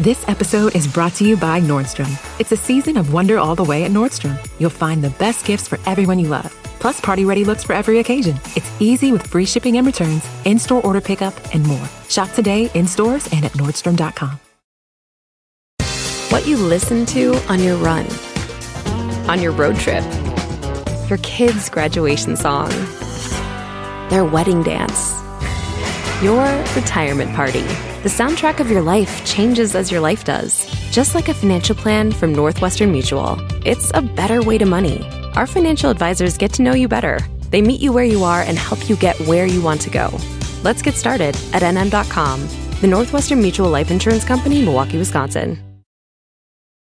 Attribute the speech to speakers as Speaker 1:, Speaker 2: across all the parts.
Speaker 1: This episode is brought to you by Nordstrom. It's a season of wonder all the way at Nordstrom. You'll find the best gifts for everyone you love, plus party-ready looks for every occasion. It's easy with free shipping and returns, in-store order pickup, and more. Shop today in stores and at Nordstrom.com.
Speaker 2: What you listen to on your run, on your road trip, your kids' graduation song, their wedding dance, your retirement party. The soundtrack of your life changes as your life does. Just like a financial plan from Northwestern Mutual, it's a better way to money. Our financial advisors get to know you better. They meet you where you are and help you get where you want to go. Let's get started at nm.com. The Northwestern Mutual Life Insurance Company, Milwaukee, Wisconsin.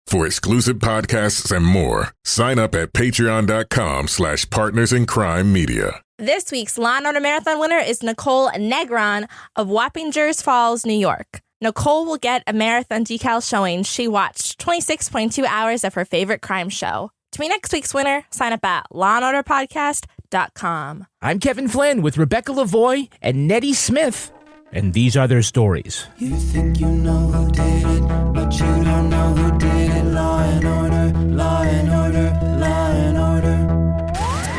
Speaker 3: For exclusive podcasts and more, sign up at patreon.com/partnersincrimemedia.
Speaker 4: This week's Law & Order Marathon winner is Nicole Negron of Wappingers Falls, New York. Nicole will get a marathon decal showing she watched 26.2 hours of her favorite crime show. To be next week's winner, sign up at lawandorderpodcast.com.
Speaker 5: I'm Kevin Flynn with Rebecca Lavoie and Nettie Smith, and these are their stories.
Speaker 6: You think you know who did it, but you don't know who did it. Law and order, law and order, law and order.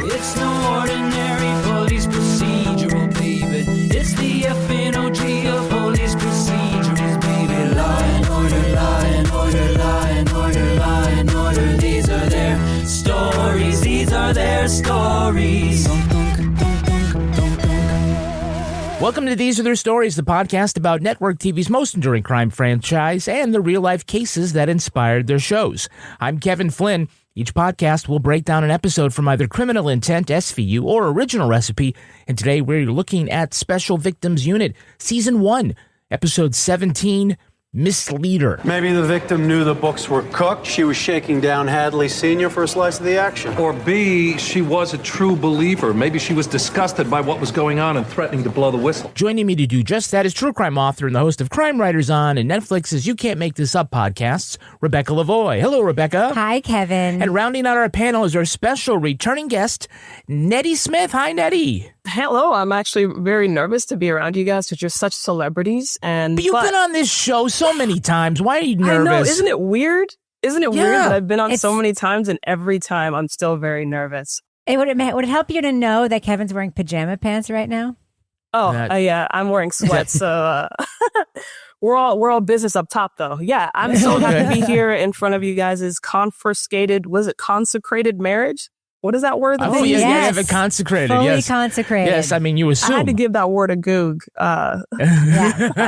Speaker 6: It's no ordinary police procedural, baby. It's the FNOG of police procedurals, baby. Law and order, law and order, law and order, law and order. These are their stories, these are their stories.
Speaker 5: Welcome to These Are Their Stories, the podcast about Network TV's most enduring crime franchise and the real-life cases that inspired their shows. I'm Kevin Flynn. Each podcast will break down an episode from either Criminal Intent, SVU, or Original Recipe, and today we're looking at Special Victims Unit, Season 1, Episode 17, Misleader.
Speaker 7: Maybe the victim knew the books were cooked. She was shaking down Hadley Sr. for a slice of the action.
Speaker 8: Or B, she was a true believer. Maybe she was disgusted by what was going on and threatening to blow the whistle.
Speaker 5: Joining me to do just that is true crime author and the host of Crime Writers On and Netflix's You Can't Make This Up podcasts, Rebecca Lavoie. Hello, Rebecca.
Speaker 9: Hi, Kevin.
Speaker 5: And rounding out our panel is our special returning guest, Nettie Smith. Hi, Nettie.
Speaker 10: Hello, I'm actually very nervous to be around you guys because you're such celebrities. But
Speaker 5: you've been on this show so many times. Why are you nervous?
Speaker 10: I know, isn't it weird? Isn't it weird that I've been on so many times and every time I'm still very nervous?
Speaker 9: Would it help you to know that Kevin's wearing pajama pants right now?
Speaker 10: Oh, yeah, I'm wearing sweats, so we're all business up top, though. Yeah, I'm so happy to be here in front of you guys' consecrated marriage? What is that word?
Speaker 5: Oh, yes. You have it consecrated.
Speaker 9: Fully consecrated.
Speaker 5: Yes, I mean, you assume.
Speaker 10: I had to give that word a goog. I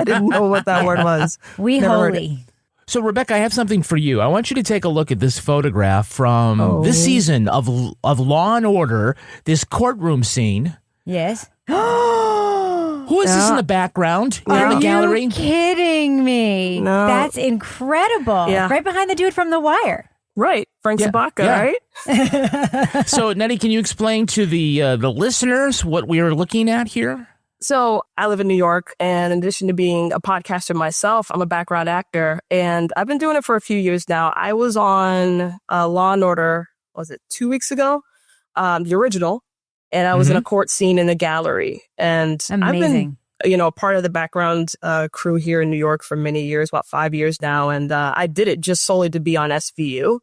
Speaker 10: didn't know what that word was.
Speaker 9: Holy.
Speaker 5: So, Rebecca, I have something for you. I want you to take a look at this photograph from this season of Law and Order, this courtroom scene.
Speaker 9: Yes.
Speaker 5: Who is this in the background in the gallery?
Speaker 9: Are you kidding me?
Speaker 10: No.
Speaker 9: That's incredible.
Speaker 10: Yeah.
Speaker 9: Right behind the dude from The Wire.
Speaker 10: Right. Frank Zabaka, right?
Speaker 5: So, Nettie, can you explain to the listeners what we are looking at here?
Speaker 10: So I live in New York, and in addition to being a podcaster myself, I'm a background actor, and I've been doing it for a few years now. I was on Law and Order, was it 2 weeks ago? The original, and I was in a court scene in the gallery. And
Speaker 9: amazing.
Speaker 10: I've been, a part of the background crew here in New York for many years, about 5 years now, and I did it just solely to be on SVU.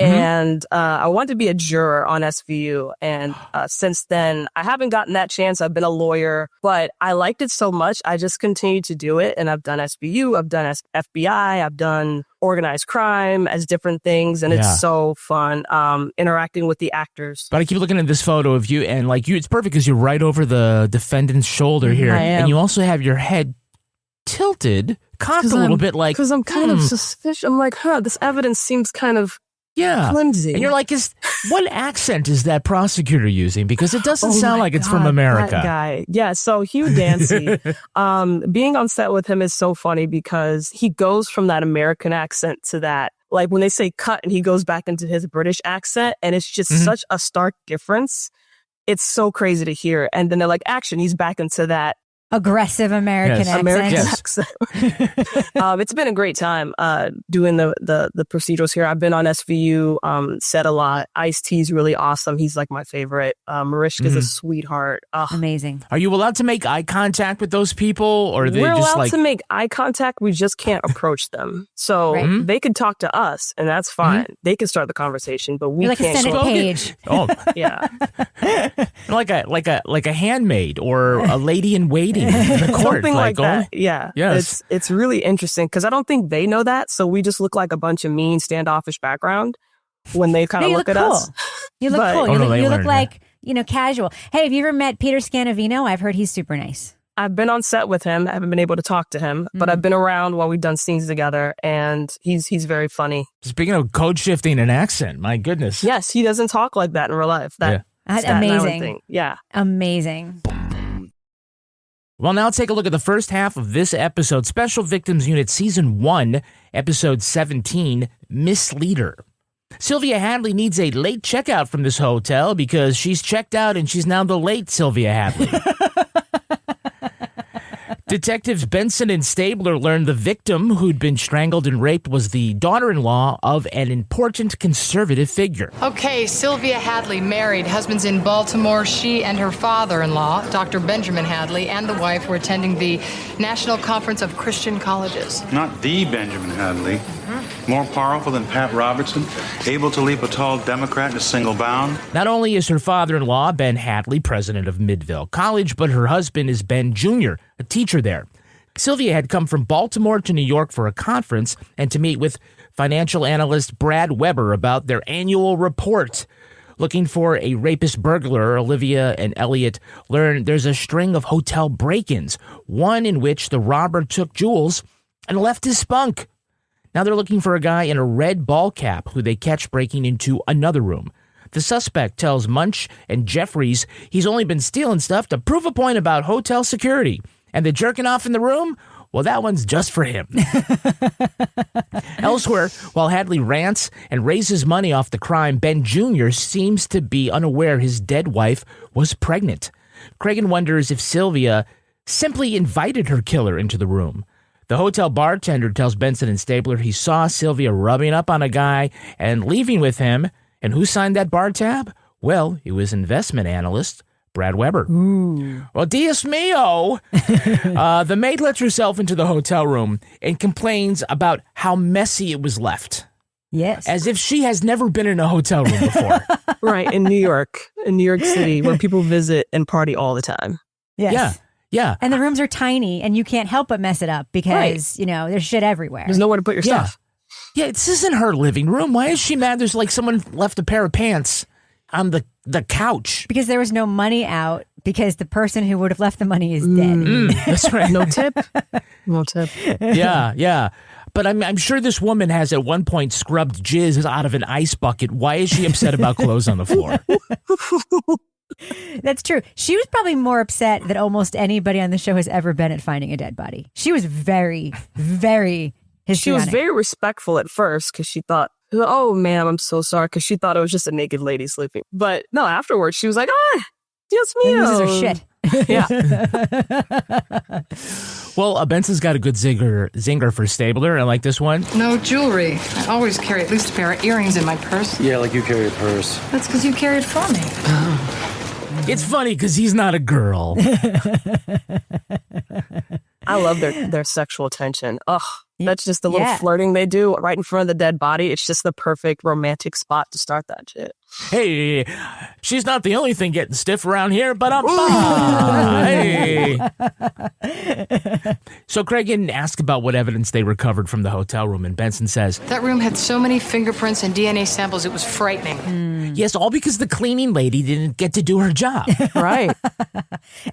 Speaker 10: And I wanted to be a juror on SVU. And since then, I haven't gotten that chance. I've been a lawyer, but I liked it so much. I just continued to do it. And I've done SVU, I've done FBI, I've done organized crime as different things. And it's so fun interacting with the actors.
Speaker 5: But I keep looking at this photo of you, and it's perfect because you're right over the defendant's shoulder here.
Speaker 10: I am.
Speaker 5: And you also have your head tilted, cocked a little bit like...
Speaker 10: Because I'm kind of suspicious. I'm like, this evidence seems kind of... flimsy.
Speaker 5: And you're like, what accent is that prosecutor using? Because it doesn't sound like it's from America.
Speaker 10: That guy. Yeah, so Hugh Dancy, being on set with him is so funny because he goes from that American accent to that, like when they say cut and he goes back into his British accent, and it's just such a stark difference. It's so crazy to hear. And then they're like, action, he's back into that
Speaker 9: aggressive American accent.
Speaker 10: American accent. It's been a great time doing the procedurals here. I've been on SVU set a lot. Ice-T's really awesome. He's like my favorite. Mariska's a sweetheart.
Speaker 9: Amazing.
Speaker 5: Are you allowed to make eye contact with those people, or are they
Speaker 10: We're
Speaker 5: just
Speaker 10: allowed to make eye contact. We just can't approach them. So they can talk to us, and that's fine. They can start the conversation, but we
Speaker 9: You're like
Speaker 10: can't.
Speaker 9: a Senate page.
Speaker 5: Oh,
Speaker 10: yeah,
Speaker 5: like a handmaid or a lady in waiting in the court,
Speaker 10: something like that. Yeah,
Speaker 5: yes.
Speaker 10: It's really interesting because I don't think they know that. So we just look like a bunch of mean, standoffish background when they kind of look at
Speaker 9: cool.
Speaker 10: us.
Speaker 9: You look
Speaker 10: But-
Speaker 9: cool.
Speaker 5: Oh, no, they
Speaker 9: You look
Speaker 5: learn,
Speaker 9: like casual. Hey, have you ever met Peter Scanavino? I've heard he's super nice.
Speaker 10: I've been on set with him. I haven't been able to talk to him, but I've been around while we've done scenes together, and he's very funny.
Speaker 5: Speaking of code shifting an accent, my goodness.
Speaker 10: Yes, he doesn't talk like that in real life. That Staten Island
Speaker 9: Amazing.
Speaker 10: thing. Yeah.
Speaker 9: Amazing.
Speaker 5: Well, now take a look at the first half of this episode, Special Victims Unit Season 1, Episode 17, Misleader. Sylvia Hadley needs a late checkout from this hotel because she's checked out and she's now the late Sylvia Hadley. Detectives Benson and Stabler learned the victim who'd been strangled and raped was the daughter-in-law of an important conservative figure.
Speaker 11: Okay, Sylvia Hadley married. Husband's in Baltimore. She and her father-in-law, Dr. Benjamin Hadley, and the wife were attending the National Conference of Christian Colleges.
Speaker 12: Not the Benjamin Hadley. More powerful than Pat Robertson, able to leap a tall Democrat in a single bound.
Speaker 5: Not only is her father-in-law, Ben Hadley, president of Midville College, but her husband is Ben Jr., a teacher there. Sylvia had come from Baltimore to New York for a conference and to meet with financial analyst Brad Weber about their annual report. Looking for a rapist burglar, Olivia and Elliot learn there's a string of hotel break-ins, one in which the robber took jewels and left his spunk. Now they're looking for a guy in a red ball cap who they catch breaking into another room. The suspect tells Munch and Jeffries he's only been stealing stuff to prove a point about hotel security. And the jerking off in the room? Well, that one's just for him. Elsewhere, while Hadley rants and raises money off the crime, Ben Jr. seems to be unaware his dead wife was pregnant. Cragen wonders if Sylvia simply invited her killer into the room. The hotel bartender tells Benson and Stabler he saw Sylvia rubbing up on a guy and leaving with him. And who signed that bar tab? Well, it was investment analyst Brad Weber.
Speaker 9: Ooh.
Speaker 5: Well, Dios mio! The maid lets herself into the hotel room and complains about how messy it was left.
Speaker 9: Yes.
Speaker 5: As if she has never been in a hotel room before.
Speaker 10: Right, in New York City, where people visit and party all the time.
Speaker 9: Yes.
Speaker 5: Yeah. Yeah.
Speaker 9: And the rooms are tiny, and you can't help but mess it up because, there's shit everywhere.
Speaker 10: There's nowhere to put your stuff.
Speaker 5: Yeah, this isn't her living room. Why is she mad? There's like someone left a pair of pants on the couch.
Speaker 9: Because there was no money out because the person who would have left the money is dead.
Speaker 5: That's right.
Speaker 10: No tip. No tip.
Speaker 5: Yeah. But I'm sure this woman has at one point scrubbed jizz out of an ice bucket. Why is she upset about clothes on the floor?
Speaker 9: That's true. She was probably more upset than almost anybody on the show has ever been at finding a dead body. She was very, very histrionic.
Speaker 10: She was very respectful at first because she thought, oh, ma'am, I'm so sorry, because she thought it was just a naked lady sleeping. But no, afterwards, she was like, Dios mío.
Speaker 9: This is her
Speaker 10: Yeah.
Speaker 5: Well, Benson's got a good zinger for Stabler. I like this one.
Speaker 11: No jewelry. I always carry at least a pair of earrings in my purse.
Speaker 12: Yeah, like you carry a purse.
Speaker 11: That's because you carry it for me.
Speaker 5: It's funny because he's not a girl.
Speaker 10: I love their sexual tension. Ugh. That's just the little flirting they do right in front of the dead body. It's just the perfect romantic spot to start that shit.
Speaker 5: Hey, she's not the only thing getting stiff around here, but I'm fine. Hey. So Cragen asks about what evidence they recovered from the hotel room, and Benson says,
Speaker 11: That room had so many fingerprints and DNA samples, it was frightening.
Speaker 5: Yes, all because the cleaning lady didn't get to do her job.
Speaker 10: Right.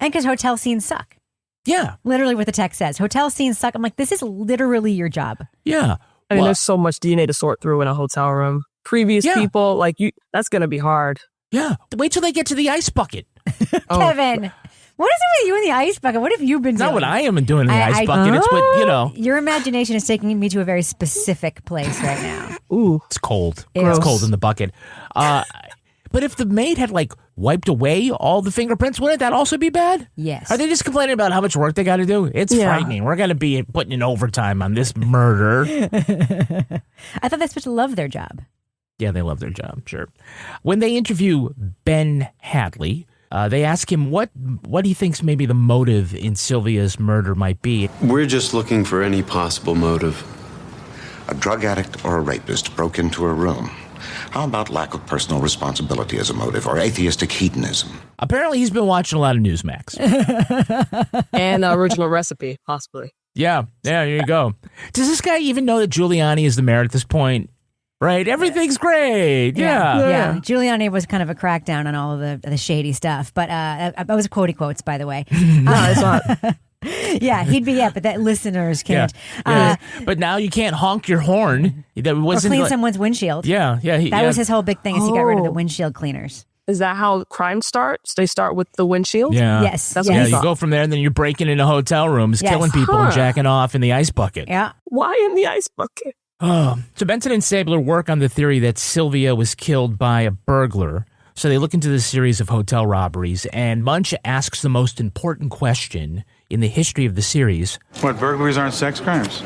Speaker 9: And because hotel scenes suck.
Speaker 5: Yeah.
Speaker 9: Literally what the text says. Hotel scenes suck. I'm like, this is literally your job.
Speaker 5: Yeah.
Speaker 10: I mean, there's so much DNA to sort through in a hotel room. Previous people, that's going to be hard.
Speaker 5: Yeah. Wait till they get to the ice bucket.
Speaker 9: Kevin, what is it with you in the ice bucket? What have you been doing?
Speaker 5: Not what I am doing in the ice bucket. It's what,
Speaker 9: Your imagination is taking me to a very specific place right now.
Speaker 10: Ooh.
Speaker 5: It's cold.
Speaker 9: Gross.
Speaker 5: It's cold in the bucket. But if the maid had wiped away all the fingerprints, wouldn't that also be bad?
Speaker 9: Yes.
Speaker 5: Are they just complaining about how much work they got to do? It's frightening. We're going to be putting in overtime on this murder.
Speaker 9: I thought they're supposed to love their job.
Speaker 5: Yeah, they love their job, sure. When they interview Ben Hadley, they ask him what he thinks maybe the motive in Sylvia's murder might be.
Speaker 7: We're just looking for any possible motive.
Speaker 13: A drug addict or a rapist broke into her room. How about lack of personal responsibility as a motive, or atheistic hedonism?
Speaker 5: Apparently, he's been watching a lot of Newsmax.
Speaker 10: And Original Recipe, possibly.
Speaker 5: Yeah, there you go. Does this guy even know that Giuliani is the mayor at this point? Right? Everything's great. Yeah.
Speaker 9: Giuliani was kind of a crackdown on all of the shady stuff, but that was quotes, by the way.
Speaker 10: No, it's not.
Speaker 9: Yeah, he'd be but that listeners can't.
Speaker 5: But now you can't honk your horn. That wasn't
Speaker 9: or clean someone's windshield.
Speaker 5: Yeah.
Speaker 9: That was his whole big thing, is he got rid of the windshield cleaners.
Speaker 10: Is that how crime starts? They start with the windshield?
Speaker 5: Yeah.
Speaker 9: Yes.
Speaker 10: That's what
Speaker 5: you go from there, and then you're breaking into hotel rooms, killing people, and jacking off in the ice bucket.
Speaker 9: Yeah.
Speaker 10: Why in the ice bucket?
Speaker 5: So Benson and Stabler work on the theory that Sylvia was killed by a burglar. So they look into this series of hotel robberies, and Munch asks the most important question in the history of the series.
Speaker 12: What, burglaries aren't sex crimes?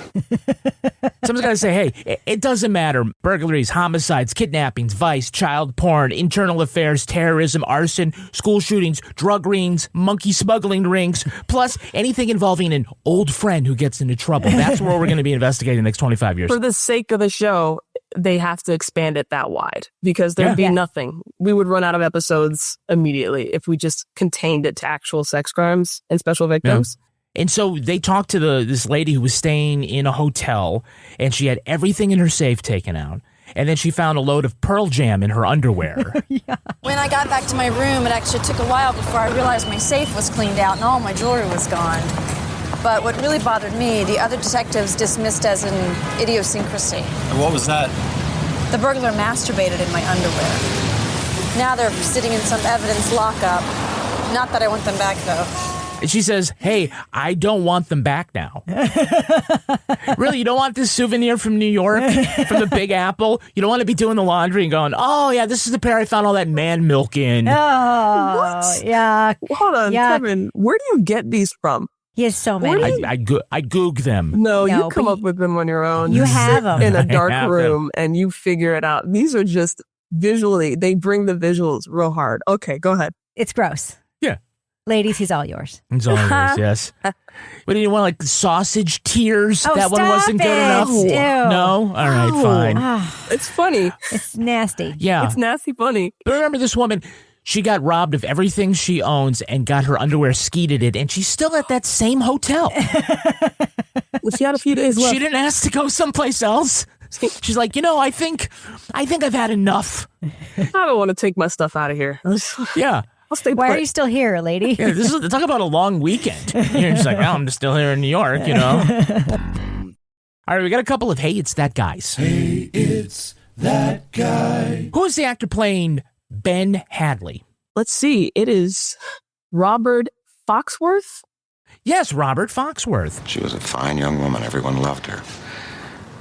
Speaker 5: Someone's got to say, hey, it doesn't matter. Burglaries, homicides, kidnappings, vice, child porn, internal affairs, terrorism, arson, school shootings, drug rings, monkey smuggling rings, plus anything involving an old friend who gets into trouble. That's where we're going to be investigating the next 25 years.
Speaker 10: For the sake of the show, they have to expand it that wide because there'd be nothing. We would run out of episodes immediately if we just contained it to actual sex crimes and special victims.
Speaker 5: And so they talked to this lady who was staying in a hotel, and she had everything in her safe taken out. And then she found a load of Pearl Jam in her underwear.
Speaker 14: When I got back to my room, it actually took a while before I realized my safe was cleaned out and all my jewelry was gone. But what really bothered me, the other detectives dismissed as an idiosyncrasy.
Speaker 15: And what was that?
Speaker 14: The burglar masturbated in my underwear. Now they're sitting in some evidence lockup. Not that I want them back, though.
Speaker 5: And she says, hey, I don't want them back now. Really? You don't want this souvenir from New York, from the Big Apple? You don't want to be doing the laundry and going, oh, yeah, this is the pair I found all that man milk in.
Speaker 9: Oh,
Speaker 10: what?
Speaker 9: Yeah.
Speaker 10: Hold on, Kevin. Where do you get these from?
Speaker 9: He has so many.
Speaker 5: I goog them.
Speaker 10: No, you come up with them on your own.
Speaker 9: You have them.
Speaker 10: In a dark room and you figure it out. These are just visually, they bring the visuals real hard. Okay, go ahead.
Speaker 9: It's gross.
Speaker 5: Yeah.
Speaker 9: Ladies, he's all yours.
Speaker 5: It's all yours, yes. But do you want like sausage tears?
Speaker 9: Oh,
Speaker 5: that one wasn't good enough?
Speaker 9: Ew.
Speaker 5: No? All right, fine.
Speaker 10: It's funny.
Speaker 9: It's nasty.
Speaker 5: Yeah.
Speaker 10: It's nasty funny.
Speaker 5: But remember this woman, she got robbed of everything she owns and got her underwear skeeted, and she's still at that same hotel.
Speaker 10: Well, she had a few days left.
Speaker 5: She didn't ask to go someplace else. She's like, I think I've had enough.
Speaker 10: I don't want to take my stuff out of here.
Speaker 5: Yeah.
Speaker 10: I'll stay
Speaker 9: Why
Speaker 10: put.
Speaker 9: are you still here, lady?
Speaker 5: Yeah, talk about a long weekend. You're just like, well, I'm just still here in New York, All right, we got a couple of Hey, It's That Guys.
Speaker 6: Hey, it's that guy.
Speaker 5: Who is the actor playing Ben Hadley?
Speaker 10: Let's see. It is Robert Foxworth?
Speaker 5: Yes, Robert Foxworth.
Speaker 13: She was a fine young woman. Everyone loved her.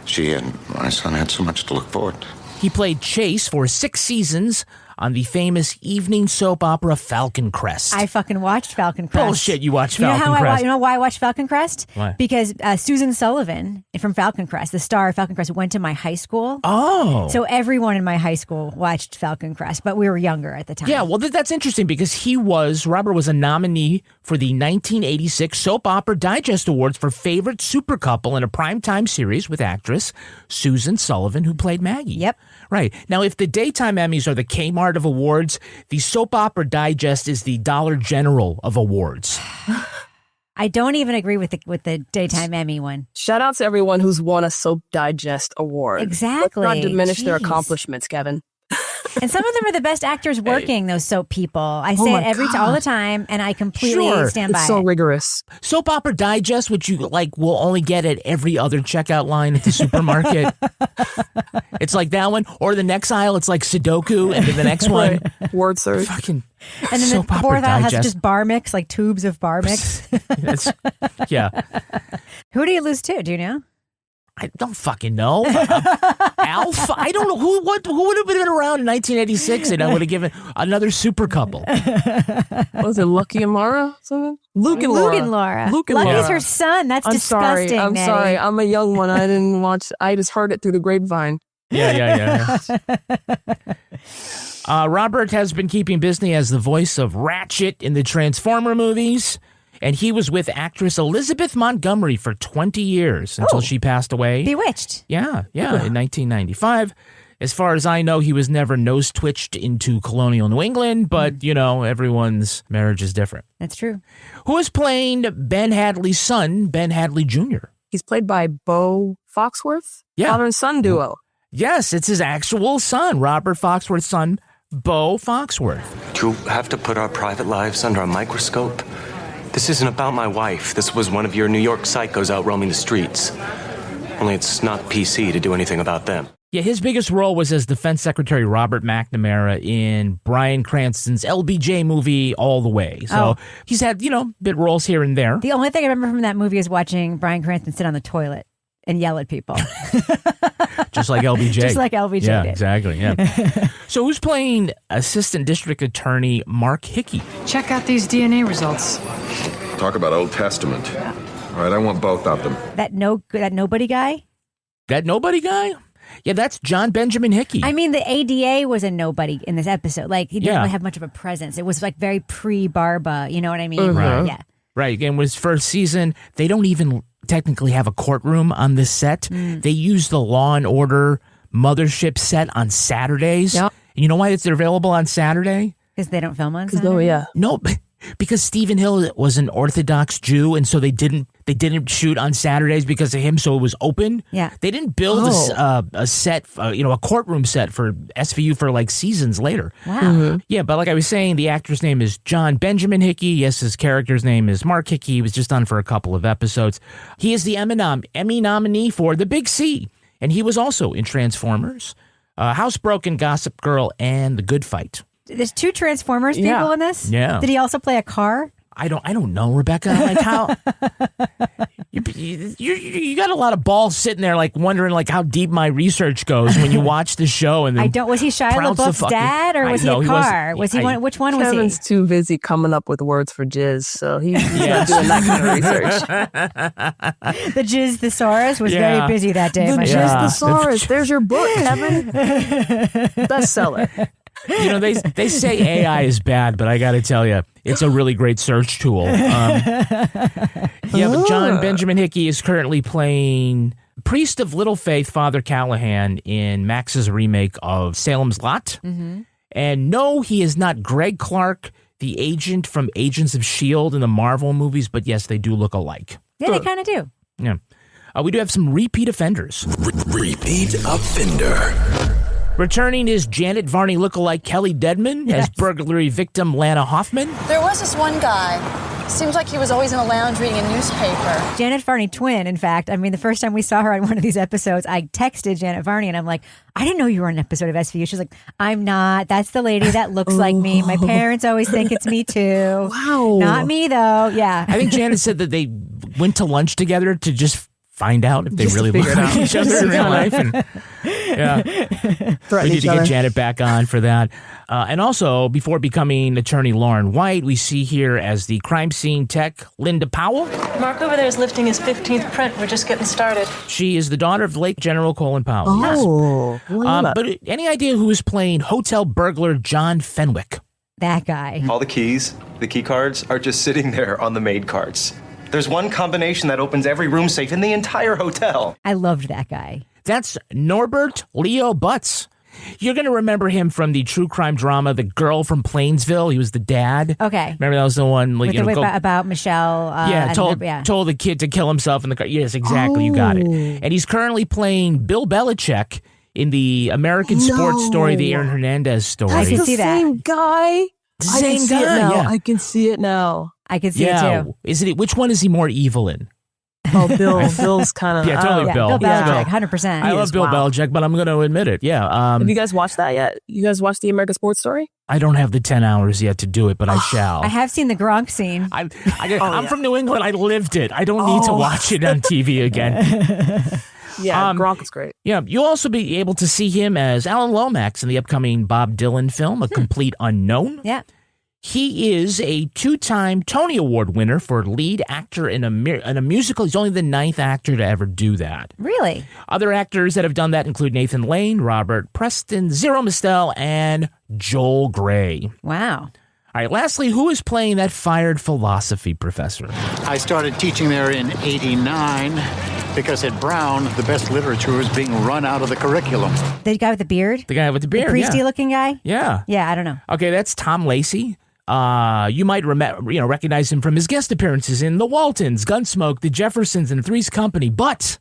Speaker 13: She and my son had so much to look forward to.
Speaker 5: He played Chase for 6 seasons on the famous evening soap opera Falcon Crest.
Speaker 9: I fucking watched Falcon Crest.
Speaker 5: Bullshit, you watched Falcon Crest.
Speaker 9: You know why I watched Falcon Crest?
Speaker 5: Why?
Speaker 9: Because Susan Sullivan from Falcon Crest, the star of Falcon Crest, went to my high school.
Speaker 5: Oh.
Speaker 9: So everyone in my high school watched Falcon Crest, but we were younger at the time.
Speaker 5: Yeah, well, that's interesting because Robert was a nominee for the 1986 Soap Opera Digest Awards for Favorite Super Couple in a primetime series with actress Susan Sullivan, who played Maggie.
Speaker 9: Yep.
Speaker 5: Right. Now, if the daytime Emmys are the Kmart of awards, the Soap Opera Digest is the Dollar General of awards.
Speaker 9: I don't even agree with the daytime Emmy one.
Speaker 10: Shout out to everyone who's won a Soap Digest award.
Speaker 9: Exactly.
Speaker 10: Let's not diminish their
Speaker 9: Jeez.
Speaker 10: accomplishments, Kevin.
Speaker 9: And some of them are the best actors working, those soap people. I say it all the time, and I completely stand by
Speaker 10: it's so
Speaker 9: it.
Speaker 10: rigorous.
Speaker 5: Soap Opera Digest, which you will only get at every other checkout line at the supermarket. It's like that one, or the next aisle, it's like Sudoku, and then the next one,
Speaker 10: word search.
Speaker 5: Fucking
Speaker 9: and then
Speaker 5: Soap
Speaker 9: the
Speaker 5: Opera
Speaker 9: fourth aisle has
Speaker 5: Digest.
Speaker 9: just bar mix, like tubes of bar mix.
Speaker 5: Yeah.
Speaker 9: Who do you lose to? Do you know?
Speaker 5: I don't fucking know. Alf? I don't know. Who would have been around in 1986 and I would have given another super couple?
Speaker 10: What was it, Lucky and Laura? Something? Luke and Laura.
Speaker 9: Lucky's her son. That's disgusting.
Speaker 10: I'm sorry. I'm a young one. I didn't watch. I just heard it through the grapevine.
Speaker 5: Yeah. Robert has been keeping busy as the voice of Ratchet in the Transformer movies. And he was with actress Elizabeth Montgomery for 20 years until she passed away.
Speaker 9: Bewitched.
Speaker 5: Yeah, in 1995. As far as I know, he was never nose-twitched into colonial New England, but, everyone's marriage is different.
Speaker 9: That's true.
Speaker 5: Who is playing Ben Hadley's son, Ben Hadley Jr.?
Speaker 10: He's played by Bo Foxworth?
Speaker 5: Yeah.
Speaker 10: Father and son duo.
Speaker 5: Yes, it's his actual son, Robert Foxworth's son, Bo Foxworth.
Speaker 15: Do you have to put our private lives under a microscope? This isn't about my wife. This was one of your New York psychos out roaming the streets. Only it's not PC to do anything about them.
Speaker 5: Yeah, his biggest role was as Defense Secretary Robert McNamara in Bryan Cranston's LBJ movie All the Way. So he's had, bit roles here and there.
Speaker 9: The only thing I remember from that movie is watching Bryan Cranston sit on the toilet and yell at people.
Speaker 5: Just like LBJ.
Speaker 9: Just like LBJ
Speaker 5: yeah,
Speaker 9: did.
Speaker 5: Exactly, yeah. So who's playing Assistant District Attorney Mark Hickey?
Speaker 11: Check out these DNA results.
Speaker 16: Talk about Old Testament. All right, I want both of them.
Speaker 9: That nobody guy?
Speaker 5: That nobody guy? Yeah, that's John Benjamin Hickey.
Speaker 9: I mean, the ADA was a nobody in this episode. Like, he didn't really have much of a presence. It was like very pre-Barba, you know what I mean?
Speaker 5: Right.
Speaker 9: Yeah.
Speaker 5: Right, and his first season, they don't even technically have a courtroom on this set. They use the Law and Order mothership set on Saturdays.
Speaker 9: Yep.
Speaker 5: You know why they're available on Saturday?
Speaker 9: Because they don't film on Saturday?
Speaker 5: No, because Stephen Hill was an Orthodox Jew, and so they didn't shoot on Saturdays because of him, so it was open.
Speaker 9: Yeah.
Speaker 5: They didn't build a set, a courtroom set for SVU for like seasons later.
Speaker 9: Wow.
Speaker 5: Yeah, but like I was saying, the actor's name is John Benjamin Hickey. Yes, his character's name is Mark Hickey. He was just on for a couple of episodes. He is the Emmy nominee for The Big C, and he was also in Transformers, Housebroken, Gossip Girl, and The Good Fight.
Speaker 9: There's 2 Transformers people in this?
Speaker 5: Yeah.
Speaker 9: Did he also play a car?
Speaker 5: I don't know, Rebecca. Like how you got a lot of balls sitting there, like wondering like how deep my research goes when you watch the show. And then
Speaker 9: Was he Shia LaBeouf's dad, or was he a car? Which one was he?
Speaker 10: Kevin's too busy coming up with words for jizz, so he's not doing that kind of research.
Speaker 9: The Jizz Thesaurus was very busy that day.
Speaker 10: The Jizz Thesaurus. There's your book, Kevin. Bestseller.
Speaker 5: They say AI is bad, but I got to tell you, it's a really great search tool. But John Benjamin Hickey is currently playing Priest of Little Faith, Father Callahan, in Max's remake of Salem's Lot.
Speaker 9: Mm-hmm.
Speaker 5: And no, he is not Greg Clark, the agent from Agents of S.H.I.E.L.D. in the Marvel movies, but yes, they do look alike.
Speaker 9: Yeah, they kind of do.
Speaker 5: Yeah. We do have some repeat offenders.
Speaker 17: Repeat offender.
Speaker 5: Returning is Janet Varney lookalike Kelly Dedman as burglary victim Lana Hoffman.
Speaker 14: There was this one guy. Seems like he was always in a lounge reading a newspaper.
Speaker 9: Janet Varney twin, in fact. I mean, the first time we saw her on one of these episodes, I texted Janet Varney and I'm like, I didn't know you were on an episode of SVU. She's like, I'm not. That's the lady that looks like me. My parents always think it's me too.
Speaker 10: Wow.
Speaker 9: Not me though. Yeah.
Speaker 5: I think Janet said that they went to lunch together to just find out if they really look like each other in real life. And, we need to get Janet back on for that. And also, before becoming attorney Lauren White, we see here as the crime scene tech Linda Powell.
Speaker 18: Mark over there is lifting his 15th print. We're just getting started.
Speaker 5: She is the daughter of late General Colin Powell.
Speaker 10: Oh.
Speaker 5: Yes. But any idea who is playing hotel burglar John Fenwick?
Speaker 9: That guy.
Speaker 19: All the keys, the key cards, are just sitting there on the maid cards. There's one combination that opens every room safe in the entire hotel.
Speaker 9: I loved that guy.
Speaker 5: That's Norbert Leo Butz. You're going to remember him from the true crime drama, The Girl from Plainsville. He was the dad.
Speaker 9: Okay.
Speaker 5: Remember that was the one like,
Speaker 9: about Michelle.
Speaker 5: Told the kid to kill himself in the car. Yes, exactly. You got it. And he's currently playing Bill Belichick in the American sports story, the Aaron Hernandez story.
Speaker 9: I can see that.
Speaker 10: Same guy.
Speaker 5: Same guy.
Speaker 10: Yeah. I can see it now.
Speaker 9: I can see it too.
Speaker 5: Which one is he more evil in?
Speaker 10: Oh, Bill's kind of...
Speaker 5: Yeah, totally Bill.
Speaker 9: Bill Belichick, 100%.
Speaker 5: I love Bill Belichick, but I'm going to admit it. Yeah.
Speaker 10: Have you guys watched that yet? You guys watched the American Sports Story?
Speaker 5: I don't have the 10 hours yet to do it, but I shall.
Speaker 9: I have seen the Gronk scene.
Speaker 5: I'm from New England. I lived it. I don't need to watch it on TV again.
Speaker 10: Yeah, Gronk is great.
Speaker 5: Yeah, you'll also be able to see him as Alan Lomax in the upcoming Bob Dylan film, A Complete Unknown.
Speaker 9: Yeah.
Speaker 5: He is a 2-time Tony Award winner for lead actor in a musical. He's only the 9th actor to ever do that.
Speaker 9: Really?
Speaker 5: Other actors that have done that include Nathan Lane, Robert Preston, Zero Mostel, and Joel Grey.
Speaker 9: Wow.
Speaker 5: All right, lastly, who is playing that fired philosophy professor?
Speaker 20: I started teaching there in '89 because at Brown, the best literature was being run out of the curriculum.
Speaker 9: The guy with the beard?
Speaker 5: The guy with the beard,
Speaker 9: The priesty-looking guy?
Speaker 5: Yeah.
Speaker 9: Yeah, I don't know.
Speaker 5: Okay, that's Tom Lacey. You might recognize him from his guest appearances in The Waltons, Gunsmoke, The Jeffersons, and Three's Company, but...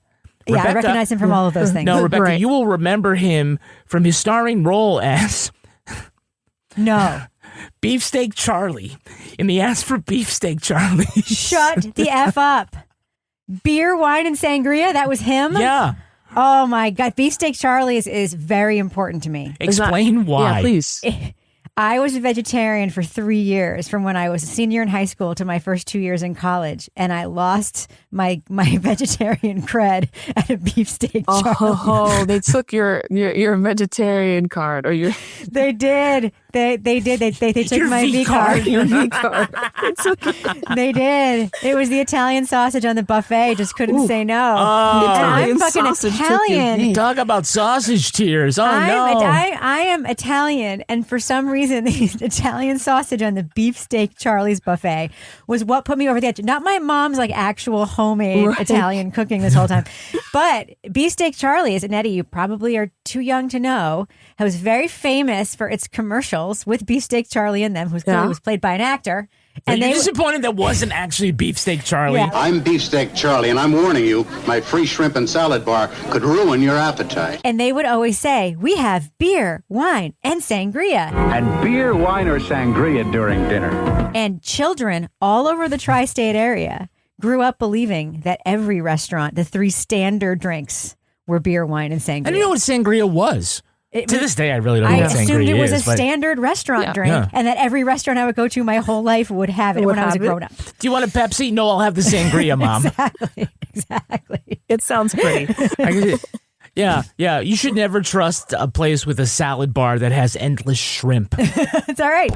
Speaker 5: Rebecca,
Speaker 9: I recognize him from all of those things.
Speaker 5: No, Rebecca,
Speaker 9: Right.
Speaker 5: you will remember him from his starring role as...
Speaker 9: No.
Speaker 5: Beefsteak Charlie in the Ask for Beefsteak Charlie.
Speaker 9: Shut the F up. Beer, wine, and sangria? That was him?
Speaker 5: Yeah.
Speaker 9: Oh, my God. Beefsteak Charlie is very important to me.
Speaker 5: Explain why.
Speaker 10: Yeah, please.
Speaker 9: I was a vegetarian for 3 years, from when I was a senior in high school to my first 2 years in college, and I lost my vegetarian cred at a beefsteak Charlie.
Speaker 10: Oh, they took your vegetarian card or your.
Speaker 9: They did. They did. They took
Speaker 10: Your
Speaker 9: my
Speaker 10: V
Speaker 9: V card.
Speaker 10: Your V card.
Speaker 9: They did. It was the Italian sausage on the buffet. Just couldn't say no.
Speaker 5: Oh.
Speaker 9: And I'm fucking Italian.
Speaker 5: Talk about sausage tears. Oh, no.
Speaker 9: I am Italian, and for some reason, the Italian sausage on the beefsteak Charlie's buffet was what put me over the edge. Not my mom's like actual homemade Italian cooking this whole time, but beefsteak Charlie, is Nettie, you probably are too young to know, it was very famous for its commercials with Beefsteak Charlie in them, who clearly was played by an actor.
Speaker 5: And you're disappointed that wasn't actually Beefsteak Charlie?
Speaker 9: Yeah.
Speaker 21: I'm Beefsteak Charlie, and I'm warning you, my free shrimp and salad bar could ruin your appetite.
Speaker 9: And they would always say, we have beer, wine, and sangria.
Speaker 20: And beer, wine, or sangria during dinner.
Speaker 9: And children all over the tri-state area grew up believing that every restaurant, the 3 standard drinks, were beer, wine, and sangria.
Speaker 5: I didn't know what sangria was. To this day, I really don't know what sangria is.
Speaker 9: I assumed it was a standard restaurant drink, and that every restaurant I would go to my whole life would have it when I was a grown-up.
Speaker 5: Do you want a Pepsi? No, I'll have the sangria, Mom.
Speaker 9: Exactly.
Speaker 10: It sounds pretty.
Speaker 5: Yeah. You should never trust a place with a salad bar that has endless shrimp.
Speaker 9: It's all right.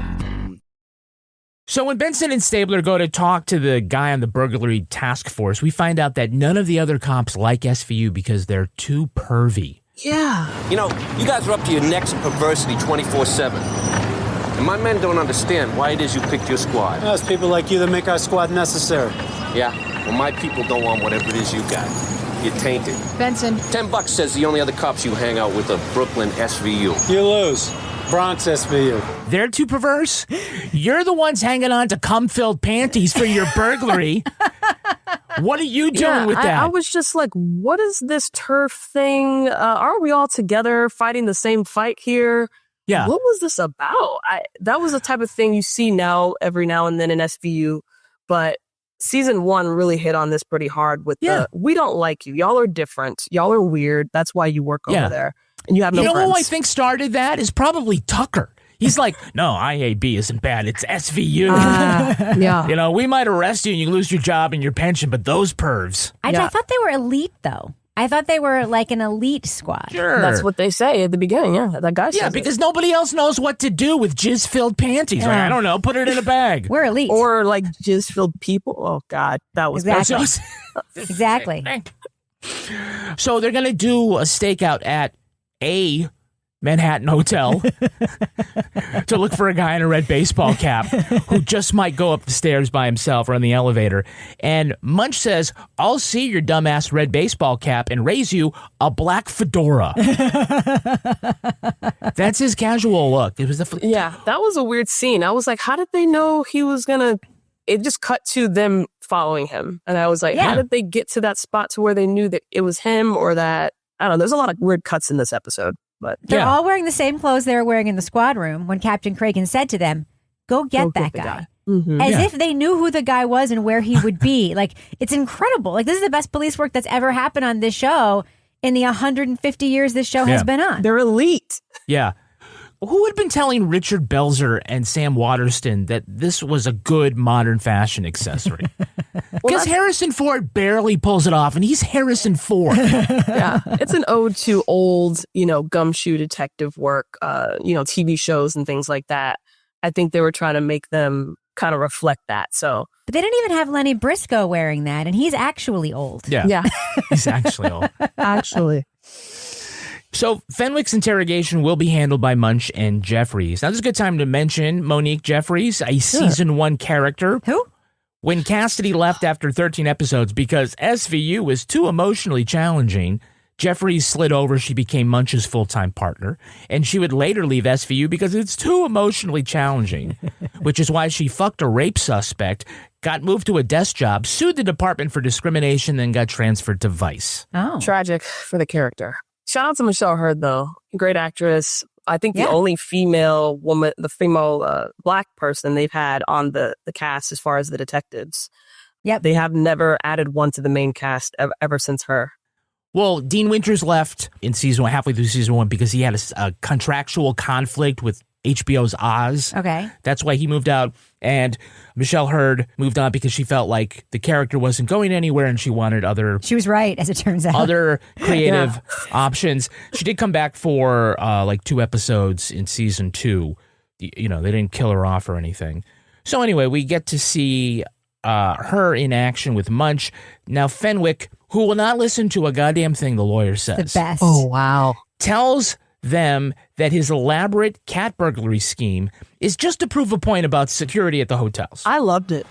Speaker 5: So when Benson and Stabler go to talk to the guy on the burglary task force, we find out that none of the other cops like SVU because they're too pervy.
Speaker 10: Yeah.
Speaker 22: You know, you guys are up to your necks in perversity 24/7. And my men don't understand why it is you picked your squad.
Speaker 7: Well, it's people like you that make our squad necessary.
Speaker 22: Yeah? Well, my people don't want whatever it is you got. You're tainted.
Speaker 11: Benson.
Speaker 22: $10 says the only other cops you hang out with are Brooklyn SVU.
Speaker 7: You lose. Bronx SVU.
Speaker 5: They're too perverse? You're the ones hanging on to cum-filled panties for your burglary. What are you doing with that?
Speaker 10: I was just like, what is this turf thing? Aren't we all together fighting the same fight here?
Speaker 5: Yeah.
Speaker 10: What was this about? That was the type of thing you see now every now and then in SVU, but season 1 really hit on this pretty hard with the, we don't like you. Y'all are different. Y'all are weird. That's why you work over there. And you have no friends.
Speaker 5: You know who I think started that is probably Tucker. He's like, no, IAB isn't bad. It's SVU.
Speaker 9: Yeah.
Speaker 5: You know, we might arrest you and you lose your job and your pension, but those pervs.
Speaker 9: I thought they were elite, though. I thought they were like an elite squad.
Speaker 5: Sure.
Speaker 10: That's what they say at the beginning. Yeah, that guy says
Speaker 5: Yeah, because nobody else knows what to do with jizz-filled panties. Like, I don't know, put it in a bag.
Speaker 9: We're elite.
Speaker 10: Or like jizz-filled people. Oh, God. That was
Speaker 9: Exactly.
Speaker 5: So they're going to do a stakeout at a Manhattan hotel to look for a guy in a red baseball cap who just might go up the stairs by himself or on the elevator. And Munch says, I'll see your dumbass red baseball cap and raise you a black fedora. That's his casual look. It was
Speaker 10: yeah, that was a weird scene. I was like, how did they know he was going to... It just cut to them following him. And I was like, how did they get to that spot to where they knew that it was him or that... I don't know. There's a lot of weird cuts in this episode. But
Speaker 9: they're all wearing the same clothes they were wearing in the squad room when Captain Cragen said to them, go get that guy.
Speaker 10: Mm-hmm.
Speaker 9: As if they knew who the guy was and where he would be. Like, it's incredible. Like, this is the best police work that's ever happened on this show in the 150 years this show has been on.
Speaker 10: They're elite.
Speaker 5: Yeah. who had been telling Richard Belzer and Sam Waterston that this was a good modern fashion accessory? Because Harrison Ford barely pulls it off, and he's Harrison Ford.
Speaker 10: Yeah, it's an ode to old, gumshoe detective work, TV shows and things like that. I think they were trying to make them kind of reflect that. So,
Speaker 9: but they didn't even have Lenny Briscoe wearing that, and he's actually old.
Speaker 5: Yeah. He's actually old.
Speaker 10: Actually.
Speaker 5: So Fenwick's interrogation will be handled by Munch and Jeffries. Now, this is a good time to mention Monique Jeffries, a season 1 character.
Speaker 9: Who?
Speaker 5: When Cassidy left after 13 episodes because SVU was too emotionally challenging, Jeffries slid over. She became Munch's full-time partner, and she would later leave SVU because it's too emotionally challenging, which is why she fucked a rape suspect, got moved to a desk job, sued the department for discrimination, then got transferred to Vice.
Speaker 9: Oh.
Speaker 10: Tragic for the character. Shout out to Michelle Hurd, though. Great actress. I think the only female woman, the female black person they've had on the cast as far as the detectives.
Speaker 9: Yep.
Speaker 10: They have never added one to the main cast ever since her.
Speaker 5: Well, Dean Winters left in season 1, halfway through season 1, because he had a contractual conflict with HBO's Oz.
Speaker 9: Okay.
Speaker 5: That's why he moved out. And Michelle Hurd moved on because she felt like the character wasn't going anywhere and she wanted other...
Speaker 9: She was right, as it turns out.
Speaker 5: Other creative options. She did come back for 2 episodes in season 2. They didn't kill her off or anything. So anyway, we get to see her in action with Munch. Now Fenwick, who will not listen to a goddamn thing the lawyer says.
Speaker 9: The best.
Speaker 10: Oh, wow.
Speaker 5: Tells them that his elaborate cat burglary scheme is just to prove a point about security at the hotels.
Speaker 10: I loved it.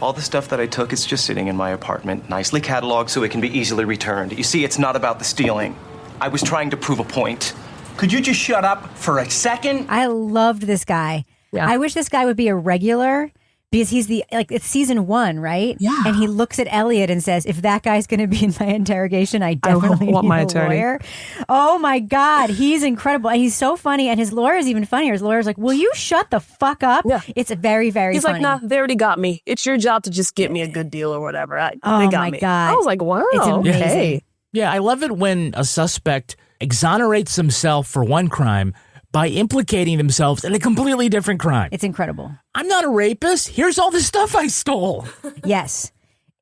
Speaker 19: All the stuff that I took is just sitting in my apartment, nicely cataloged so it can be easily returned. You see, it's not about the stealing. I was trying to prove a point.
Speaker 1: Could you just shut up for a second?
Speaker 9: I loved this guy.
Speaker 10: Yeah.
Speaker 9: I wish this guy would be a regular because he's it's season 1, right?
Speaker 10: Yeah.
Speaker 9: And he looks at Elliot and says, if that guy's going to be in my interrogation, I definitely
Speaker 10: want
Speaker 9: need
Speaker 10: my
Speaker 9: a
Speaker 10: attorney.
Speaker 9: lawyer. Oh my God. He's incredible. And he's so funny. And his lawyer is even funnier. His lawyer's like, will you shut the fuck up?
Speaker 10: Yeah.
Speaker 9: It's very, very
Speaker 10: He's
Speaker 9: funny.
Speaker 10: like, nah, they already got me. It's your job to just get me a good deal or whatever. They got
Speaker 9: my
Speaker 10: me.
Speaker 9: God.
Speaker 10: I was like, wow.
Speaker 9: It's amazing.
Speaker 10: Okay.
Speaker 5: Yeah, I love it when a suspect exonerates himself for one crime by implicating themselves in a completely different crime.
Speaker 9: It's incredible.
Speaker 5: I'm not a rapist. Here's all the stuff I stole.
Speaker 9: Yes.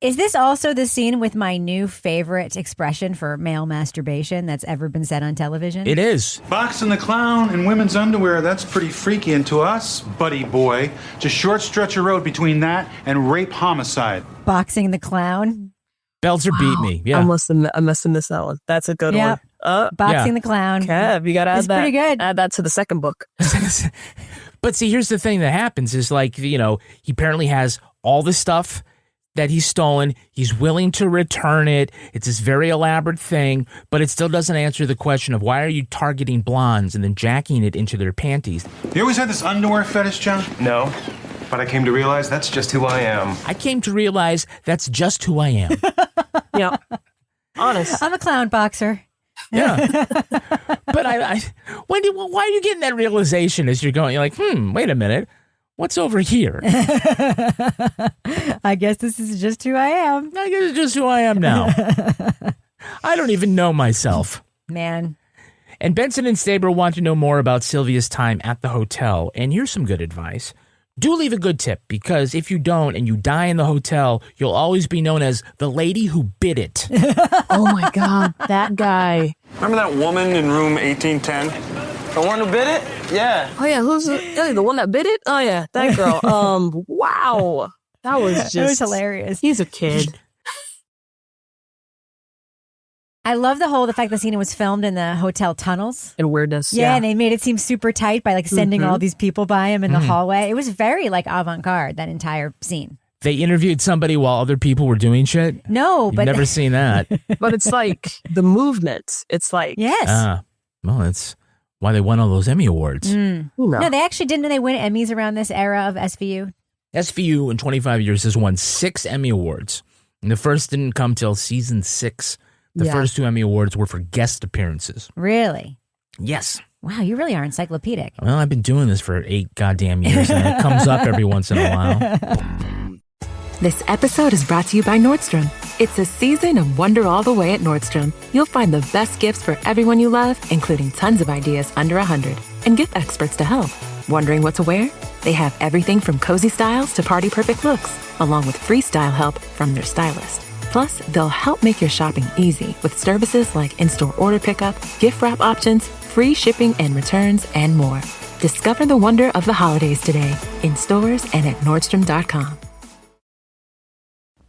Speaker 9: Is this also the scene with my new favorite expression for male masturbation that's ever been said on television?
Speaker 5: It is.
Speaker 12: Boxing the clown in women's underwear, that's pretty freaky. And to us, buddy boy, just short stretch of road between that and rape homicide.
Speaker 9: Boxing the clown.
Speaker 5: Belzer beat me. Yeah.
Speaker 10: I must have missed that one. That's a good one.
Speaker 9: Boxing the clown.
Speaker 10: Kev, you got to add
Speaker 9: It's
Speaker 10: that.
Speaker 9: pretty good.
Speaker 10: Add that to the second book.
Speaker 5: But see, here's the thing that happens is he apparently has all the stuff that he's stolen. He's willing to return it. It's this very elaborate thing, but it still doesn't answer the question of why are you targeting blondes and then jacking it into their panties?
Speaker 12: You always had this underwear fetish, John?
Speaker 19: No, but I came to realize that's just who I am.
Speaker 5: I came to realize that's just who I am.
Speaker 10: Yeah. Honest.
Speaker 9: I'm a clown boxer.
Speaker 5: Yeah. But why are you getting that realization as you're going? You're like, wait a minute. What's over here?
Speaker 9: I guess this is just who I am.
Speaker 5: I guess it's just who I am now. I don't even know myself.
Speaker 9: Man.
Speaker 5: And Benson and Saber want to know more about Sylvia's time at the hotel. And here's some good advice. Do leave a good tip, because if you don't and you die in the hotel, you'll always be known as the lady who bit it.
Speaker 10: Oh my God, that guy.
Speaker 22: Remember that woman in room 1810? The one who bit it? Yeah.
Speaker 10: Oh yeah, who's the one that bit it? Oh yeah, that girl. Wow. That was just...
Speaker 9: It was hilarious.
Speaker 10: He's a kid.
Speaker 9: I love the fact the scene was filmed in the hotel tunnels.
Speaker 10: And weirdness.
Speaker 9: Yeah, and they made it seem super tight by sending all these people by him in the
Speaker 5: Mhm.
Speaker 9: hallway. It was very avant-garde, that entire scene.
Speaker 5: They interviewed somebody while other people were doing shit?
Speaker 9: No,
Speaker 5: You've
Speaker 9: but
Speaker 5: never seen that.
Speaker 10: But it's like the movement. It's like...
Speaker 9: Yes.
Speaker 5: Well, that's why they won all those Emmy Awards.
Speaker 9: No, they actually didn't. They win Emmys around this era of SVU.
Speaker 5: SVU in 25 years has won 6 Emmy Awards. And the first didn't come till season 6. The first 2 Emmy Awards were for guest appearances.
Speaker 9: Really?
Speaker 5: Yes.
Speaker 9: Wow, you really are encyclopedic.
Speaker 5: Well, I've been doing this for 8 goddamn years, and it comes up every once in a while.
Speaker 2: This episode is brought to you by Nordstrom. It's a season of wonder all the way at Nordstrom. You'll find the best gifts for everyone you love, including tons of ideas under $100. and gift experts to help. Wondering what to wear? They have everything from cozy styles to party-perfect looks, along with free style help from their stylist. Plus, they'll help make your shopping easy with services like in-store order pickup, gift wrap options, free shipping and returns, and more. Discover the wonder of the holidays today in stores and at Nordstrom.com.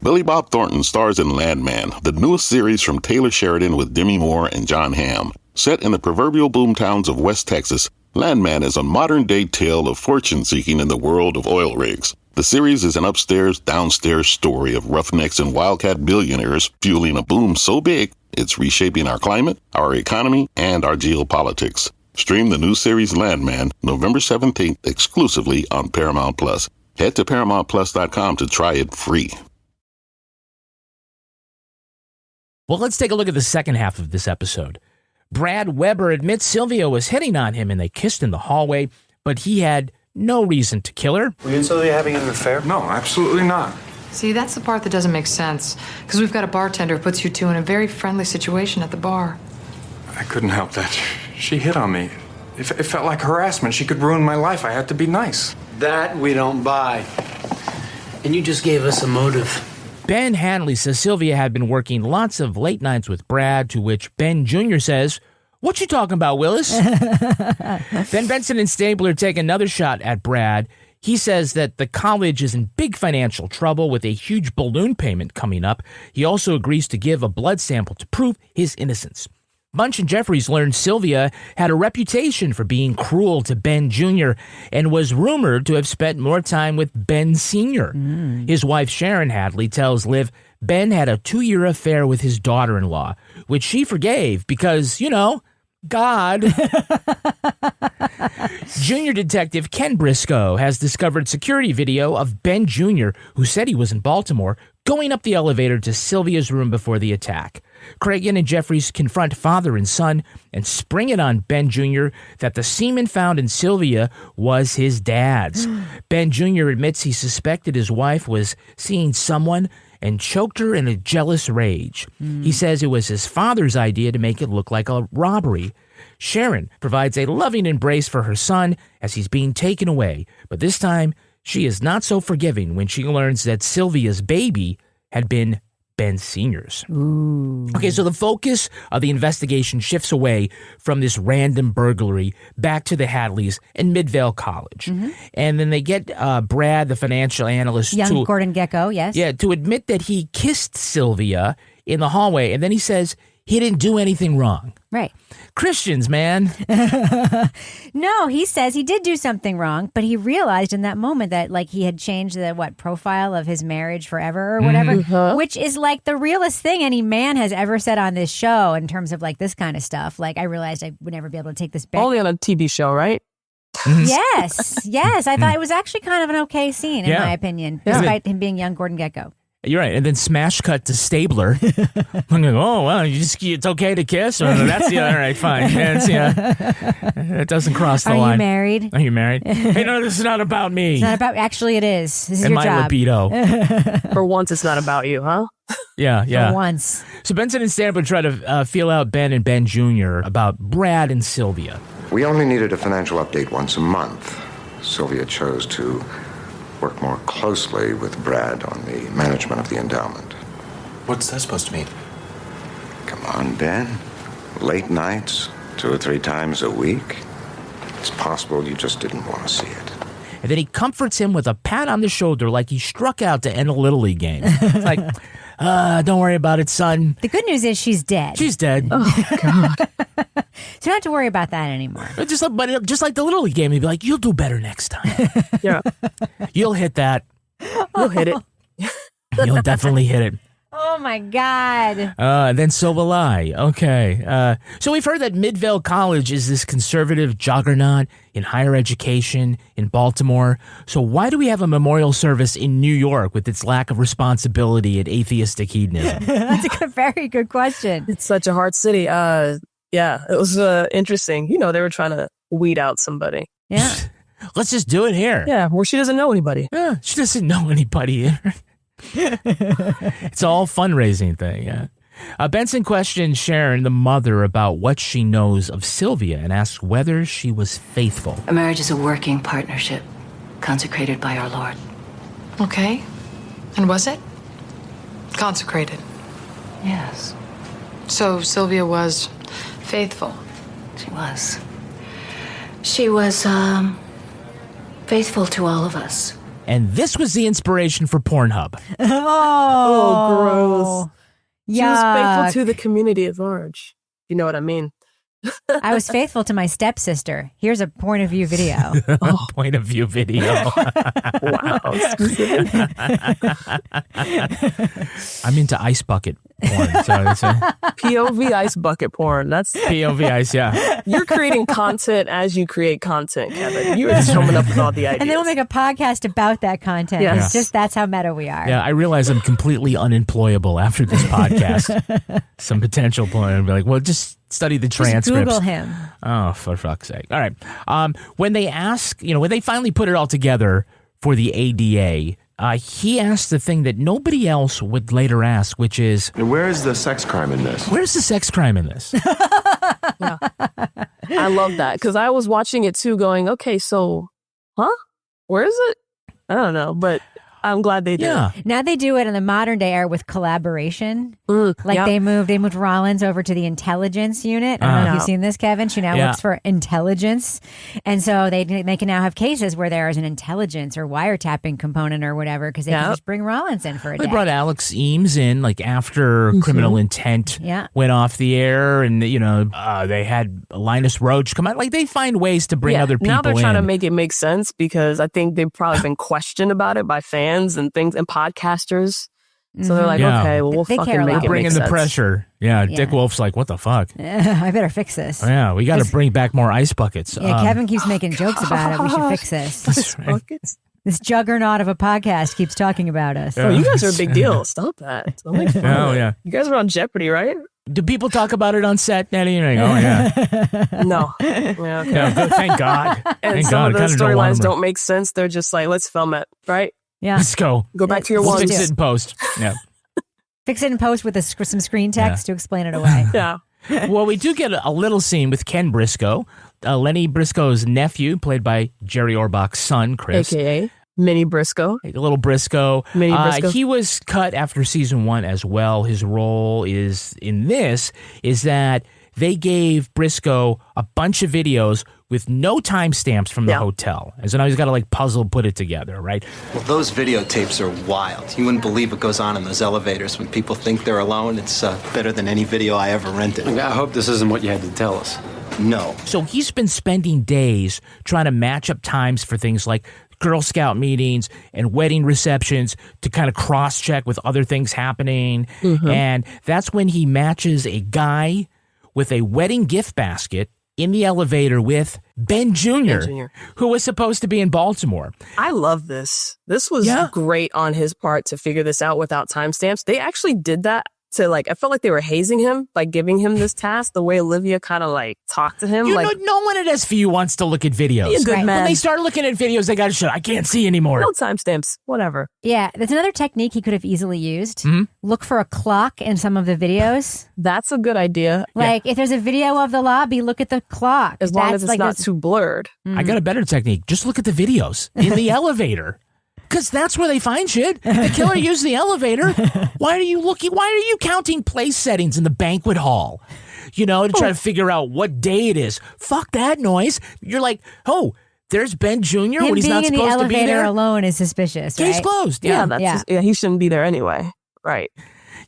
Speaker 3: Billy Bob Thornton stars in Landman, the newest series from Taylor Sheridan with Demi Moore and John Hamm. Set in the proverbial boomtowns of West Texas, Landman is a modern-day tale of fortune-seeking in the world of oil rigs. The series is an upstairs-downstairs story of roughnecks and wildcat billionaires fueling a boom so big, it's reshaping our climate, our economy, and our geopolitics. Stream the new series Landman November 17th exclusively on Paramount+. Head to ParamountPlus.com to try it free.
Speaker 5: Well, let's take a look at the second half of this episode. Brad Weber admits Sylvia was hitting on him and they kissed in the hallway, but he had no reason to kill her.
Speaker 7: Were you and Sylvia having an affair?
Speaker 16: No, absolutely not.
Speaker 11: See, that's the part that doesn't make sense. Because we've got a bartender who puts you two in a very friendly situation at the bar.
Speaker 16: I couldn't help that. She hit on me. It felt like harassment. She could ruin my life. I had to be nice.
Speaker 7: That we don't buy. And you just gave us a motive.
Speaker 5: Ben Hadley says Sylvia had been working lots of late nights with Brad, to which Ben Jr. says, "What you talking about, Willis?" Then Benson and Stabler take another shot at Brad. He says that the college is in big financial trouble with a huge balloon payment coming up. He also agrees to give a blood sample to prove his innocence. Munch and Jeffries learned Sylvia had a reputation for being cruel to Ben Jr. and was rumored to have spent more time with Ben Sr. His wife Sharon Hadley tells Liv Ben had a 2-year affair with his daughter-in-law, which she forgave because, God. Junior Detective Ken Briscoe has discovered security video of Ben Jr., who said he was in Baltimore, going up the elevator to Sylvia's room before the attack. Cragen and Jeffries confront father and son and spring it on Ben Jr. that the semen found in Sylvia was his dad's. Ben Jr. admits he suspected his wife was seeing someone and choked her in a jealous rage. He says it was his father's idea to make it look like a robbery. Sharon provides a loving embrace for her son as he's being taken away, but this time she is not so forgiving when she learns that Sylvia's baby had been Ben Sr.'s. Okay, so the focus of the investigation shifts away from this random burglary back to the Hadleys and Midvale College. And then they get Brad, the financial analyst,
Speaker 9: Young Gordon Gekko, yes.
Speaker 5: Yeah, to admit that he kissed Sylvia in the hallway, and then he says he didn't do anything wrong.
Speaker 9: Right.
Speaker 5: Christians, man.
Speaker 9: No, he says he did do something wrong, but he realized in that moment that he had changed the profile of his marriage forever or whatever, which is the realest thing any man has ever said on this show in terms of this kind of stuff. I realized I would never be able to take this back.
Speaker 10: Only on a TV show, right?
Speaker 9: Yes. I thought it was actually kind of an okay scene, in my opinion, despite him being young Gordon Gekko.
Speaker 5: You're right. And then smash cut to Stabler. I'm like, oh, well, it's okay to kiss? Or that's all right, fine. It doesn't cross the line.
Speaker 9: Are you married?
Speaker 5: Are you married? Hey, no, this is not about me.
Speaker 9: It's not about, actually it is. This is your
Speaker 5: my
Speaker 9: job.
Speaker 5: libido.
Speaker 10: For once, it's not about you, huh?
Speaker 5: Yeah.
Speaker 9: For once.
Speaker 5: So Benson and Stabler try to feel out Ben and Ben Jr. about Brad and Sylvia.
Speaker 13: We only needed a financial update once a month. Sylvia chose to work more closely with Brad on the management of the endowment.
Speaker 15: What's that supposed to mean?
Speaker 13: Come on, Ben. Late nights, 2 or 3 times a week. It's possible you just didn't want to see it.
Speaker 5: And then he comforts him with a pat on the shoulder like he struck out to end a Little League game. It's like, don't worry about it, son.
Speaker 9: The good news is she's dead.
Speaker 5: She's dead.
Speaker 9: Oh, God. So you don't have to worry about that anymore.
Speaker 5: Just like the Little League game, he'd be like, you'll do better next time.
Speaker 10: Yeah.
Speaker 5: You'll hit that.
Speaker 10: You'll hit it.
Speaker 5: You'll definitely hit it.
Speaker 9: Oh, my God.
Speaker 5: Then so will I. Okay. So we've heard that Midvale College is this conservative juggernaut in higher education in Baltimore. So why do we have a memorial service in New York with its lack of responsibility and atheistic hedonism?
Speaker 9: That's a very good question.
Speaker 10: It's such a hard city. Yeah, it was interesting. They were trying to weed out somebody.
Speaker 9: Yeah.
Speaker 5: Let's just do it here.
Speaker 10: Yeah, where she doesn't know anybody.
Speaker 5: Yeah, she doesn't know anybody. It's all fundraising thing, yeah. Benson questions Sharon, the mother, about what she knows of Sylvia and asks whether she was faithful.
Speaker 4: A marriage is a working partnership consecrated by our Lord.
Speaker 11: Okay. And was it? Consecrated.
Speaker 4: Yes.
Speaker 11: So Sylvia was faithful.
Speaker 4: She was. She was, faithful to all of us.
Speaker 5: And this was the inspiration for Pornhub.
Speaker 10: Oh, gross. She was
Speaker 9: Yuck.
Speaker 10: faithful to the community at large. You know what I mean?
Speaker 9: I was faithful to my stepsister. Here's a point of view video.
Speaker 5: Point of view video.
Speaker 10: Wow.
Speaker 5: I'm into ice bucket porn. So
Speaker 10: POV ice bucket porn. That's
Speaker 5: POV ice, yeah.
Speaker 10: You're creating content as you create content, Kevin. You are just coming up with all the ideas.
Speaker 9: And then we'll make a podcast about that content.
Speaker 10: Yes.
Speaker 9: It's just that's how meta we are.
Speaker 5: Yeah, I realize I'm completely unemployable after this podcast. Some potential porn. I'd be like, well, just study the transcripts.
Speaker 9: Just Google him.
Speaker 5: Oh, for fuck's sake. All right. When they ask, when they finally put it all together for the ADA, he asked the thing that nobody else would later ask, which is,
Speaker 8: where is the sex crime in this?
Speaker 5: Where's the sex crime in this?
Speaker 10: Yeah. I love that because I was watching it too going, okay, so, where is it? I don't know, but I'm glad they did.
Speaker 5: Yeah.
Speaker 9: Now they do it in the modern day era with collaboration. They moved Rollins over to the intelligence unit. I don't know if you've seen this, Kevin. She now works for intelligence. And so they can now have cases where there is an intelligence or wiretapping component or whatever because they can just bring Rollins in for a day.
Speaker 5: They brought Alex Eames in after Criminal Intent went off the air, and they had Linus Roach come out. They find ways to bring other people in.
Speaker 10: Now they're trying to make it make sense because I think they've probably been questioned about it by fans and things and podcasters. So they're like, okay, well, we'll fucking make it
Speaker 5: bring
Speaker 10: make
Speaker 5: in
Speaker 10: sense.
Speaker 5: the pressure. Yeah, Dick Wolf's like, what the fuck?
Speaker 9: I better fix this.
Speaker 5: Oh, yeah, we got to bring back more ice buckets.
Speaker 9: Yeah, Kevin keeps making jokes about it. We should fix this.
Speaker 10: Ice buckets?
Speaker 9: This juggernaut of a podcast keeps talking about us.
Speaker 10: Oh, you guys are a big deal. Stop that. Don't make fun of it.
Speaker 5: Yeah.
Speaker 10: You guys were on Jeopardy, right?
Speaker 5: Do people talk about it on set, Nettie? And I go, oh, yeah.
Speaker 10: No. Yeah, okay.
Speaker 5: Yeah, good, thank God.
Speaker 10: And
Speaker 5: Thank
Speaker 10: some
Speaker 5: God.
Speaker 10: of those storylines don't make sense. They're just like, let's film it, right?
Speaker 9: Yeah.
Speaker 5: Let's go.
Speaker 10: Go back to your
Speaker 5: We'll
Speaker 10: ones.
Speaker 5: fix it in post. Yeah.
Speaker 9: Fix it in post with some screen text to explain it away.
Speaker 10: Yeah.
Speaker 5: Well, we do get a little scene with Ken Briscoe, Lenny Briscoe's nephew, played by Jerry Orbach's son, Chris.
Speaker 10: AKA Mini Briscoe.
Speaker 5: A little Briscoe.
Speaker 10: Mini Briscoe.
Speaker 5: He was cut after season 1 as well. His role is that they gave Briscoe a bunch of videos with no timestamps from the hotel. And so now he's got to puzzle put it together, right?
Speaker 19: Well, those videotapes are wild. You wouldn't believe what goes on in those elevators when people think they're alone. It's better than any video I ever rented.
Speaker 7: I hope this isn't what you had to tell us.
Speaker 19: No.
Speaker 5: So he's been spending days trying to match up times for things like Girl Scout meetings and wedding receptions to kind of cross-check with other things happening. Mm-hmm. And that's when he matches a guy with a wedding gift basket in the elevator with Ben Jr., who was supposed to be in Baltimore.
Speaker 10: I love this. This was great on his part to figure this out without timestamps. They actually did that to I felt like they were hazing him by giving him this task, the way Olivia kind of talked to him.
Speaker 5: No one at SVU wants to look at videos.
Speaker 10: Be a good man.
Speaker 5: When they start looking at videos, they got to shut. I can't see anymore.
Speaker 10: No timestamps, whatever.
Speaker 9: Yeah, that's another technique he could have easily used. Mm-hmm. Look for a clock in some of the videos.
Speaker 10: That's a good idea.
Speaker 9: If there's a video of the lobby, look at the clock.
Speaker 10: As long as it's not too blurred.
Speaker 5: Mm-hmm. I got a better technique. Just look at the videos in the elevator. Because that's where they find shit. The killer used the elevator. Why are you counting place settings in the banquet hall? To try to figure out what day it is. Fuck that noise. You're like, oh, there's Ben Jr. when he's not supposed to be there.
Speaker 9: Being in the elevator alone is suspicious, right?
Speaker 5: Case closed.
Speaker 10: Yeah, he shouldn't be there anyway. Right.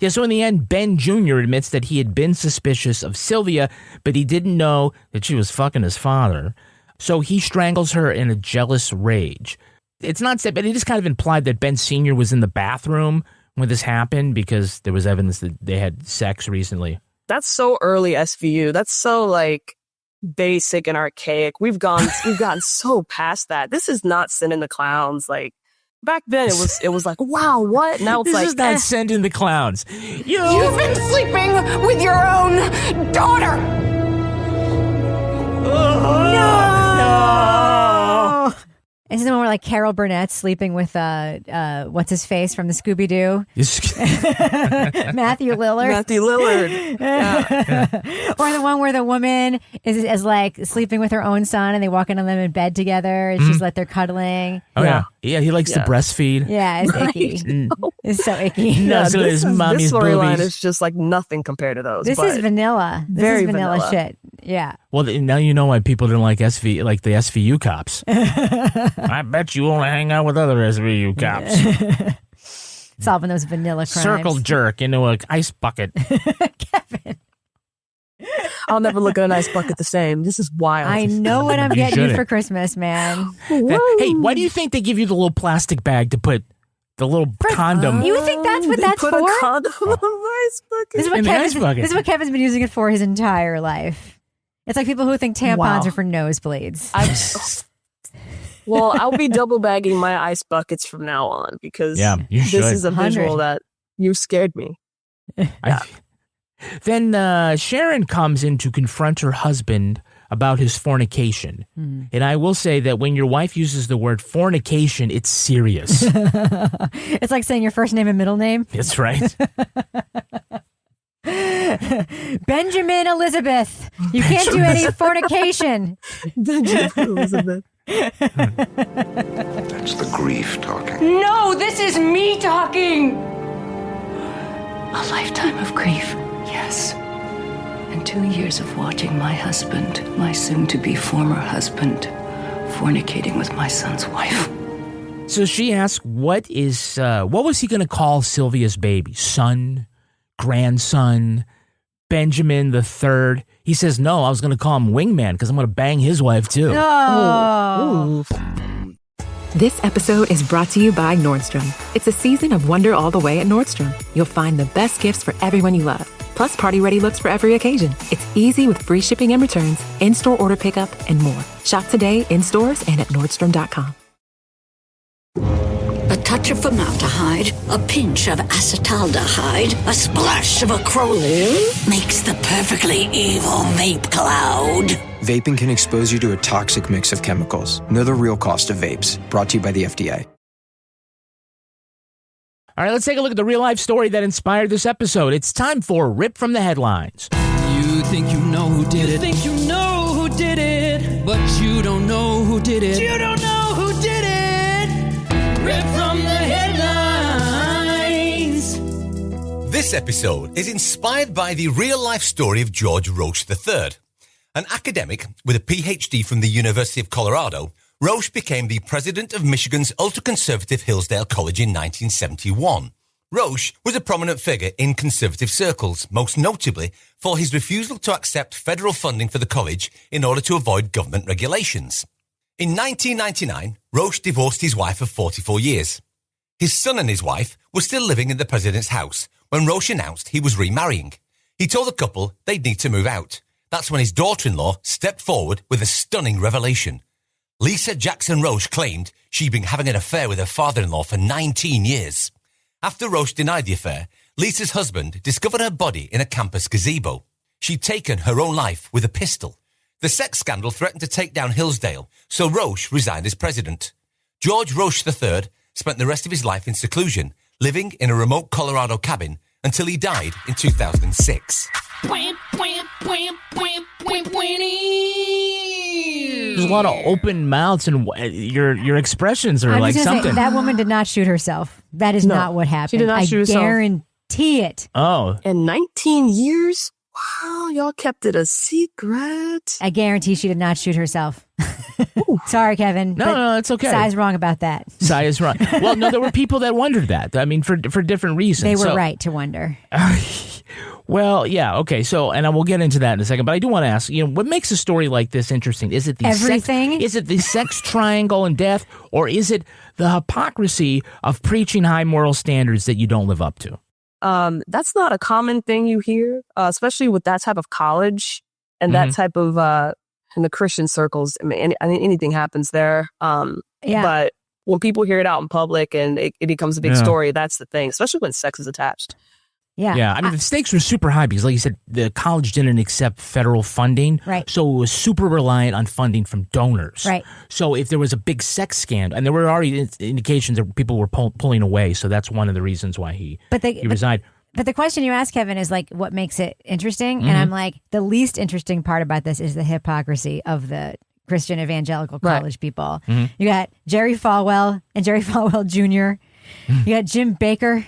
Speaker 5: Yeah, so in the end, Ben Jr. admits that he had been suspicious of Sylvia, but he didn't know that she was fucking his father. So he strangles her in a jealous rage. It's not said, but it is kind of implied that Ben Sr. was in the bathroom when this happened because there was evidence that they had sex recently.
Speaker 10: That's so early SVU. That's so basic and archaic. We've gotten so past that. This is not sending the clowns. Back then it was like, wow, what? Now it's
Speaker 5: this is not sending the clowns.
Speaker 23: You've been sleeping with your own daughter.
Speaker 9: No. This is the one where like Carol Burnett sleeping with what's his face from the Scooby Doo, Matthew Lillard.
Speaker 10: Matthew Lillard. Yeah.
Speaker 9: Or the one where the woman is like sleeping with her own son, and they walk into them in bed together, and she's like they're cuddling.
Speaker 5: Oh yeah. He likes to breastfeed.
Speaker 9: Yeah, it's icky. It's so icky.
Speaker 10: Yeah, this storyline is just like nothing compared to those.
Speaker 9: This is vanilla. This is vanilla shit. Yeah.
Speaker 5: Well, now you know why people don't like the SVU cops. I bet you only hang out with other SVU cops.
Speaker 9: Solving those vanilla crimes.
Speaker 5: Circle jerk into an ice bucket.
Speaker 9: Kevin.
Speaker 10: I'll never look at an ice bucket the same. This is wild.
Speaker 9: I know what I'm getting you for Christmas, man.
Speaker 5: Hey, why do you think they give you the little plastic bag to put the little condom?
Speaker 9: You think that's what that's
Speaker 10: put
Speaker 9: for?
Speaker 10: A condom in the ice bucket.
Speaker 9: This is what Kevin's been using it for his entire life. It's like people who think tampons are for nosebleeds.
Speaker 10: Well, I'll be double bagging my ice buckets from now on because this is a visual that you scared me. Yeah.
Speaker 5: Then Sharon comes in to confront her husband about his fornication. And I will say that when your wife uses the word fornication, it's serious.
Speaker 9: It's like saying your first name and middle name.
Speaker 5: That's right.
Speaker 9: Benjamin Elizabeth. You can't do any fornication.
Speaker 10: Benjamin Elizabeth.
Speaker 13: That's the grief talking.
Speaker 23: No, this is me talking.
Speaker 4: A lifetime of grief, yes. And 2 years of watching my husband, my soon-to-be former husband, fornicating with my son's wife.
Speaker 5: So she asks, what was he going to call Sylvia's baby? Son? Grandson? Benjamin the Third? He says, no, I was going to call him Wingman because I'm going to bang his wife too.
Speaker 9: Oh.
Speaker 2: This episode is brought to you by Nordstrom. It's a season of wonder all the way at Nordstrom. You'll find the best gifts for everyone you love, plus party-ready looks for every occasion. It's easy with free shipping and returns, in-store order pickup, and more. Shop today in stores and at Nordstrom.com.
Speaker 23: A touch of formaldehyde, a pinch of acetaldehyde, a splash of acrolein makes the perfectly evil vape cloud.
Speaker 6: Vaping can expose you to a toxic mix of chemicals. Know the real cost of vapes. Brought to you by the FDA.
Speaker 5: All right, let's take a look at the real-life story that inspired this episode. It's time for Rip from the Headlines.
Speaker 14: You think you know who did it. You think you know who did it. But you don't know who did it. You don't know who did it. Rip from the Headlines.
Speaker 17: This episode is inspired by the real-life story of George Roche III. An academic with a PhD from the University of Colorado, Roche became the president of Michigan's ultra-conservative Hillsdale College in 1971. Roche was a prominent figure in conservative circles, most notably for his refusal to accept federal funding for the college in order to avoid government regulations. In 1999, Roche divorced his wife of 44 years. His son and his wife were still living in the president's house when Roche announced he was remarrying. He told the couple they'd need to move out. That's when his daughter-in-law stepped forward with a stunning revelation. Lisa Jackson Roche claimed she'd been having an affair with her father-in-law for 19 years. After Roche denied the affair, Lisa's husband discovered her body in a campus gazebo. She'd taken her own life with a pistol. The sex scandal threatened to take down Hillsdale, so Roche resigned as president. George Roche III spent the rest of his life in seclusion, living in a remote Colorado cabin until he died in 2006.
Speaker 5: There's a lot of open mouths, and your expressions are like something.
Speaker 9: That woman did not shoot herself. That is not what happened.
Speaker 10: She did not shoot herself.
Speaker 9: I guarantee it.
Speaker 5: Oh.
Speaker 10: In 19 years? Wow, y'all kept it a secret.
Speaker 9: I guarantee she did not shoot herself. Sorry, Kevin.
Speaker 5: No, it's okay.
Speaker 9: Sai's wrong about that.
Speaker 5: Sai is wrong. Well, no, there were people that wondered that. I mean, for different reasons.
Speaker 9: They were right to wonder.
Speaker 5: Well, yeah, okay. So, and I will get into that in a second. But I do want to ask, what makes a story like this interesting? Is it the
Speaker 9: everything?
Speaker 5: Is it the sex triangle and death, or is it the hypocrisy of preaching high moral standards that you don't live up to?
Speaker 10: That's not a common thing you hear, especially with that type of college and that type of in the Christian circles. I mean, anything happens there. But when people hear it out in public and it becomes a big story, that's the thing, especially when sex is attached.
Speaker 5: Yeah. I mean, the stakes were super high because, like you said, the college didn't accept federal funding.
Speaker 9: Right.
Speaker 5: So it was super reliant on funding from donors.
Speaker 9: Right.
Speaker 5: So if there was a big sex scandal, and there were already indications that people were pulling away, so that's one of the reasons why he resigned.
Speaker 9: But the question you asked, Kevin, is like, what makes it interesting? And I'm like, the least interesting part about this is the hypocrisy of the Christian evangelical college people. You got Jerry Falwell and Jerry Falwell Jr. You got Jim Baker.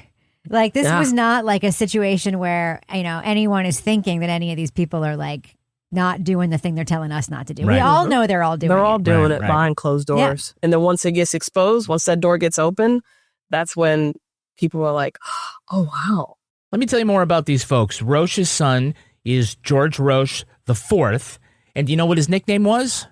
Speaker 9: Like, this was not like a situation where, anyone is thinking that any of these people are like not doing the thing they're telling us not to do. We all know they're all doing it.
Speaker 10: They're all doing it behind closed doors. And then once it gets exposed, once that door gets open, that's when people are like, oh, wow.
Speaker 5: Let me tell you more about these folks. Roche's son is George Roche IV. And do you know what his nickname was?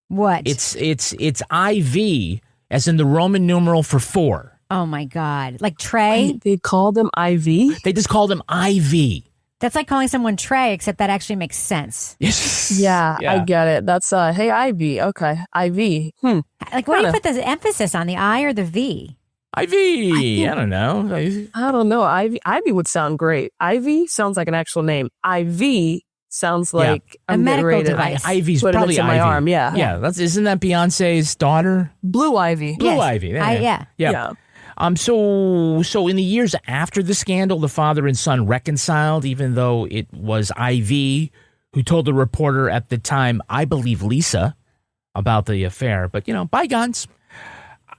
Speaker 9: What?
Speaker 5: It's IV, as in the Roman numeral for 4.
Speaker 9: Oh, my God. Like Trey?
Speaker 10: Wait, they called him IV?
Speaker 5: They just called him IV.
Speaker 9: That's like calling someone Trey, except that actually makes sense.
Speaker 10: Yeah, I get it. That's, hey, Ivy. Okay, IV.
Speaker 9: Like, what do you put the emphasis on, the I or the V?
Speaker 5: IV. I don't know.
Speaker 10: I don't know. Ivy would sound great. Ivy sounds like an actual name. IV sounds like
Speaker 9: a medical device.
Speaker 5: Ivy's
Speaker 10: put
Speaker 5: probably
Speaker 10: it into my arm. Yeah.
Speaker 5: Isn't that Beyonce's daughter?
Speaker 10: Blue Ivy.
Speaker 5: Blue Ivy. Yeah. So in the years after the scandal, the father and son reconciled, even though it was IV who told the reporter at the time, I believe Lisa, about the affair. But, bygones.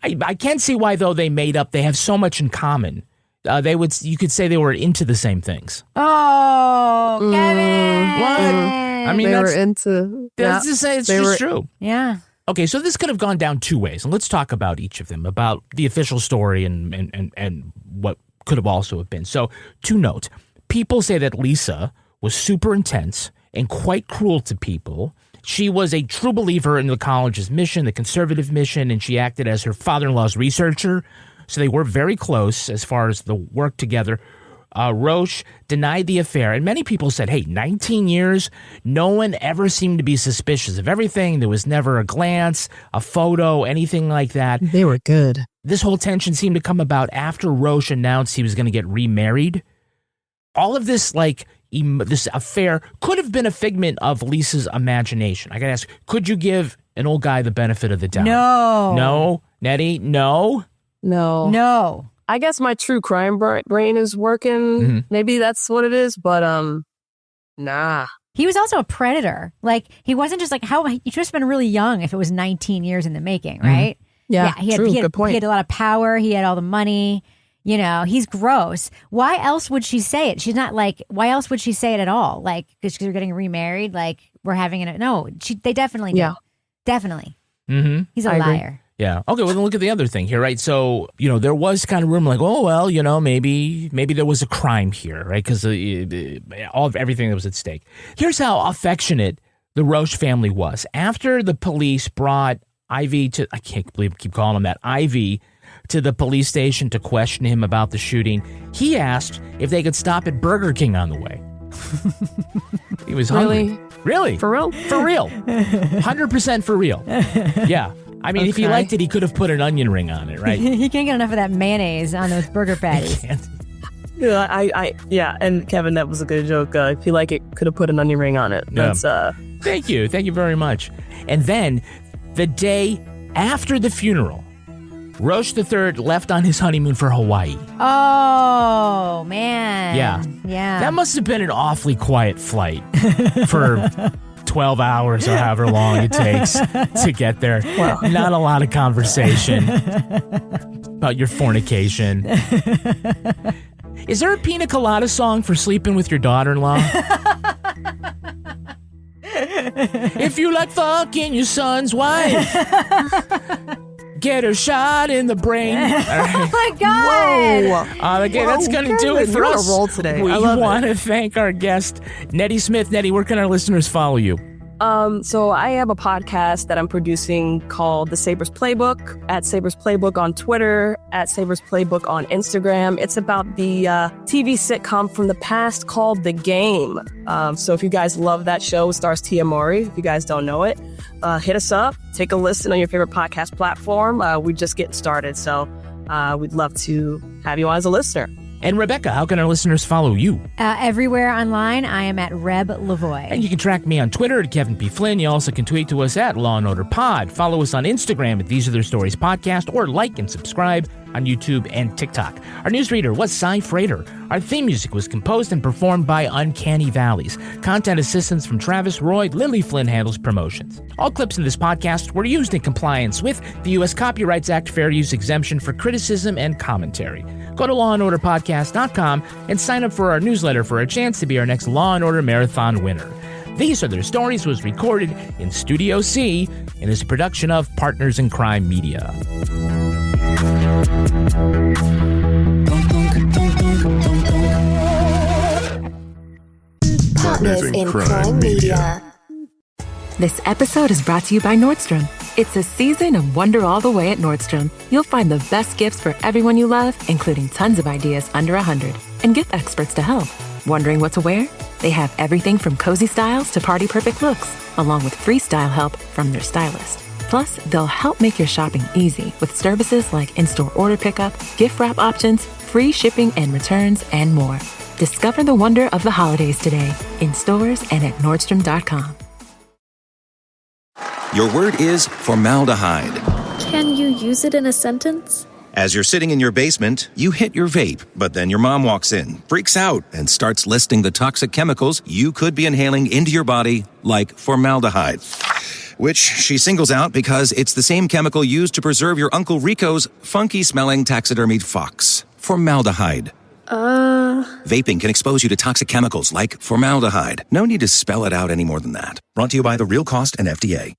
Speaker 5: I can't see why, though, they made up. They have so much in common. You could say they were into the same things.
Speaker 9: Oh, Kevin.
Speaker 5: What? I mean,
Speaker 10: they were into.
Speaker 5: That's to say, it's just true.
Speaker 9: Yeah.
Speaker 5: Okay, so this could have gone down two ways, and let's talk about each of them, about the official story and what could have also have been. So, to note, people say that Lisa was super intense and quite cruel to people. She was a true believer in the college's mission, the conservative mission, and she acted as her father-in-law's researcher. So they were very close as far as the work together. Roche denied the affair, and many people said, hey, 19 years, no one ever seemed to be suspicious of everything. There was never a glance, a photo, anything like that.
Speaker 10: They were good.
Speaker 5: This whole tension seemed to come about after Roche announced he was going to get remarried. All of this, this affair could have been a figment of Lisa's imagination. I got to ask, could you give an old guy the benefit of the doubt?
Speaker 9: No.
Speaker 5: No? Nettie? No?
Speaker 9: No.
Speaker 10: I guess my true crime brain is working.
Speaker 5: Mm-hmm.
Speaker 10: Maybe that's what it is, but nah.
Speaker 9: He was also a predator. Like, he wasn't just like, he should have been really young if it was 19 years in the making, right?
Speaker 10: Yeah, true. Good point.
Speaker 9: He had a lot of power. He had all the money. He's gross. Why else would she say it? She's not like, why else would she say it at all? Like, because you're getting remarried, like, we're having it. No, they definitely do.
Speaker 10: Yeah.
Speaker 9: Definitely.
Speaker 5: Mm-hmm.
Speaker 9: He's a liar.
Speaker 5: Yeah. Okay, well, then look at the other thing here, right? So, there was kind of rumor like, oh, well, maybe there was a crime here, right? Because everything that was at stake. Here's how affectionate the Roche family was. After the police brought Ivy to, I can't believe I keep calling him that, Ivy, to the police station to question him about the shooting, he asked if they could stop at Burger King on the way. He was hungry. Really?
Speaker 10: For real?
Speaker 5: For real. 100% for real. Yeah. I mean, if he liked it, he could have put an onion ring on it, right?
Speaker 9: He can't get enough of that mayonnaise on those burger patties.
Speaker 10: Yeah, and Kevin, that was a good joke. If you like it, could have put an onion ring on it. That's
Speaker 5: Thank you very much. And then, the day after the funeral, Roche III left on his honeymoon for Hawaii.
Speaker 9: Oh, man.
Speaker 5: Yeah. That must have been an awfully quiet flight for 12 hours or however long it takes to get there. Well, not a lot of conversation about your fornication. Is there a pina colada song for sleeping with your daughter-in-law? If you like fucking your son's wife, get her shot in the brain. Right.
Speaker 9: Oh my God!
Speaker 10: Whoa.
Speaker 5: Okay, that's going to do it for us.
Speaker 10: You're on a roll today.
Speaker 5: We want to thank our guest, Nettie Smith. Nettie, where can our listeners follow you?
Speaker 10: So I have a podcast that I'm producing called The Saber's Playbook, at Saber's Playbook on Twitter, at Saber's Playbook on Instagram. It's about the TV sitcom from the past called The Game. So if you guys love that show, it stars Tia Mowry. If you guys don't know it, hit us up, take a listen on your favorite podcast platform. We're just getting started, so we'd love to have you on as a listener.
Speaker 5: And Rebecca, how can our listeners follow you?
Speaker 9: Everywhere online, I am at Reb Lavoie.
Speaker 5: And you can track me on Twitter at Kevin P. Flynn. You also can tweet to us at Law & Order Pod. Follow us on Instagram at These Are Their Stories Podcast, or like and subscribe on YouTube and TikTok. Our newsreader was Cy Frater. Our theme music was composed and performed by Uncanny Valleys. Content assistance from Travis Roy. Lily Flynn handles promotions. All clips in this podcast were used in compliance with the U.S. Copyrights Act fair use exemption for criticism and commentary. Go to lawandorderpodcast.com and sign up for our newsletter for a chance to be our next Law & Order Marathon winner. These Are Their Stories was recorded in Studio C and is a production of Partners in Crime Media.
Speaker 18: Partners in Crime Media.
Speaker 2: This episode is brought to you by Nordstrom. It's a season of wonder all the way at Nordstrom. You'll find the best gifts for everyone you love, including tons of ideas under $100, and gift experts to help. Wondering what to wear? They have everything from cozy styles to party perfect looks, along with free style help from their stylist. Plus, they'll help make your shopping easy with services like in-store order pickup, gift wrap options, free shipping and returns, and more. Discover the wonder of the holidays today in stores and at Nordstrom.com.
Speaker 20: Your word is formaldehyde.
Speaker 18: Can you use it in a sentence?
Speaker 20: As you're sitting in your basement, you hit your vape, but then your mom walks in, freaks out, and starts listing the toxic chemicals you could be inhaling into your body, like formaldehyde, which she singles out because it's the same chemical used to preserve your Uncle Rico's funky-smelling taxidermied fox. Formaldehyde. Vaping can expose you to toxic chemicals like formaldehyde. No need to spell it out any more than that. Brought to you by The Real Cost and FDA.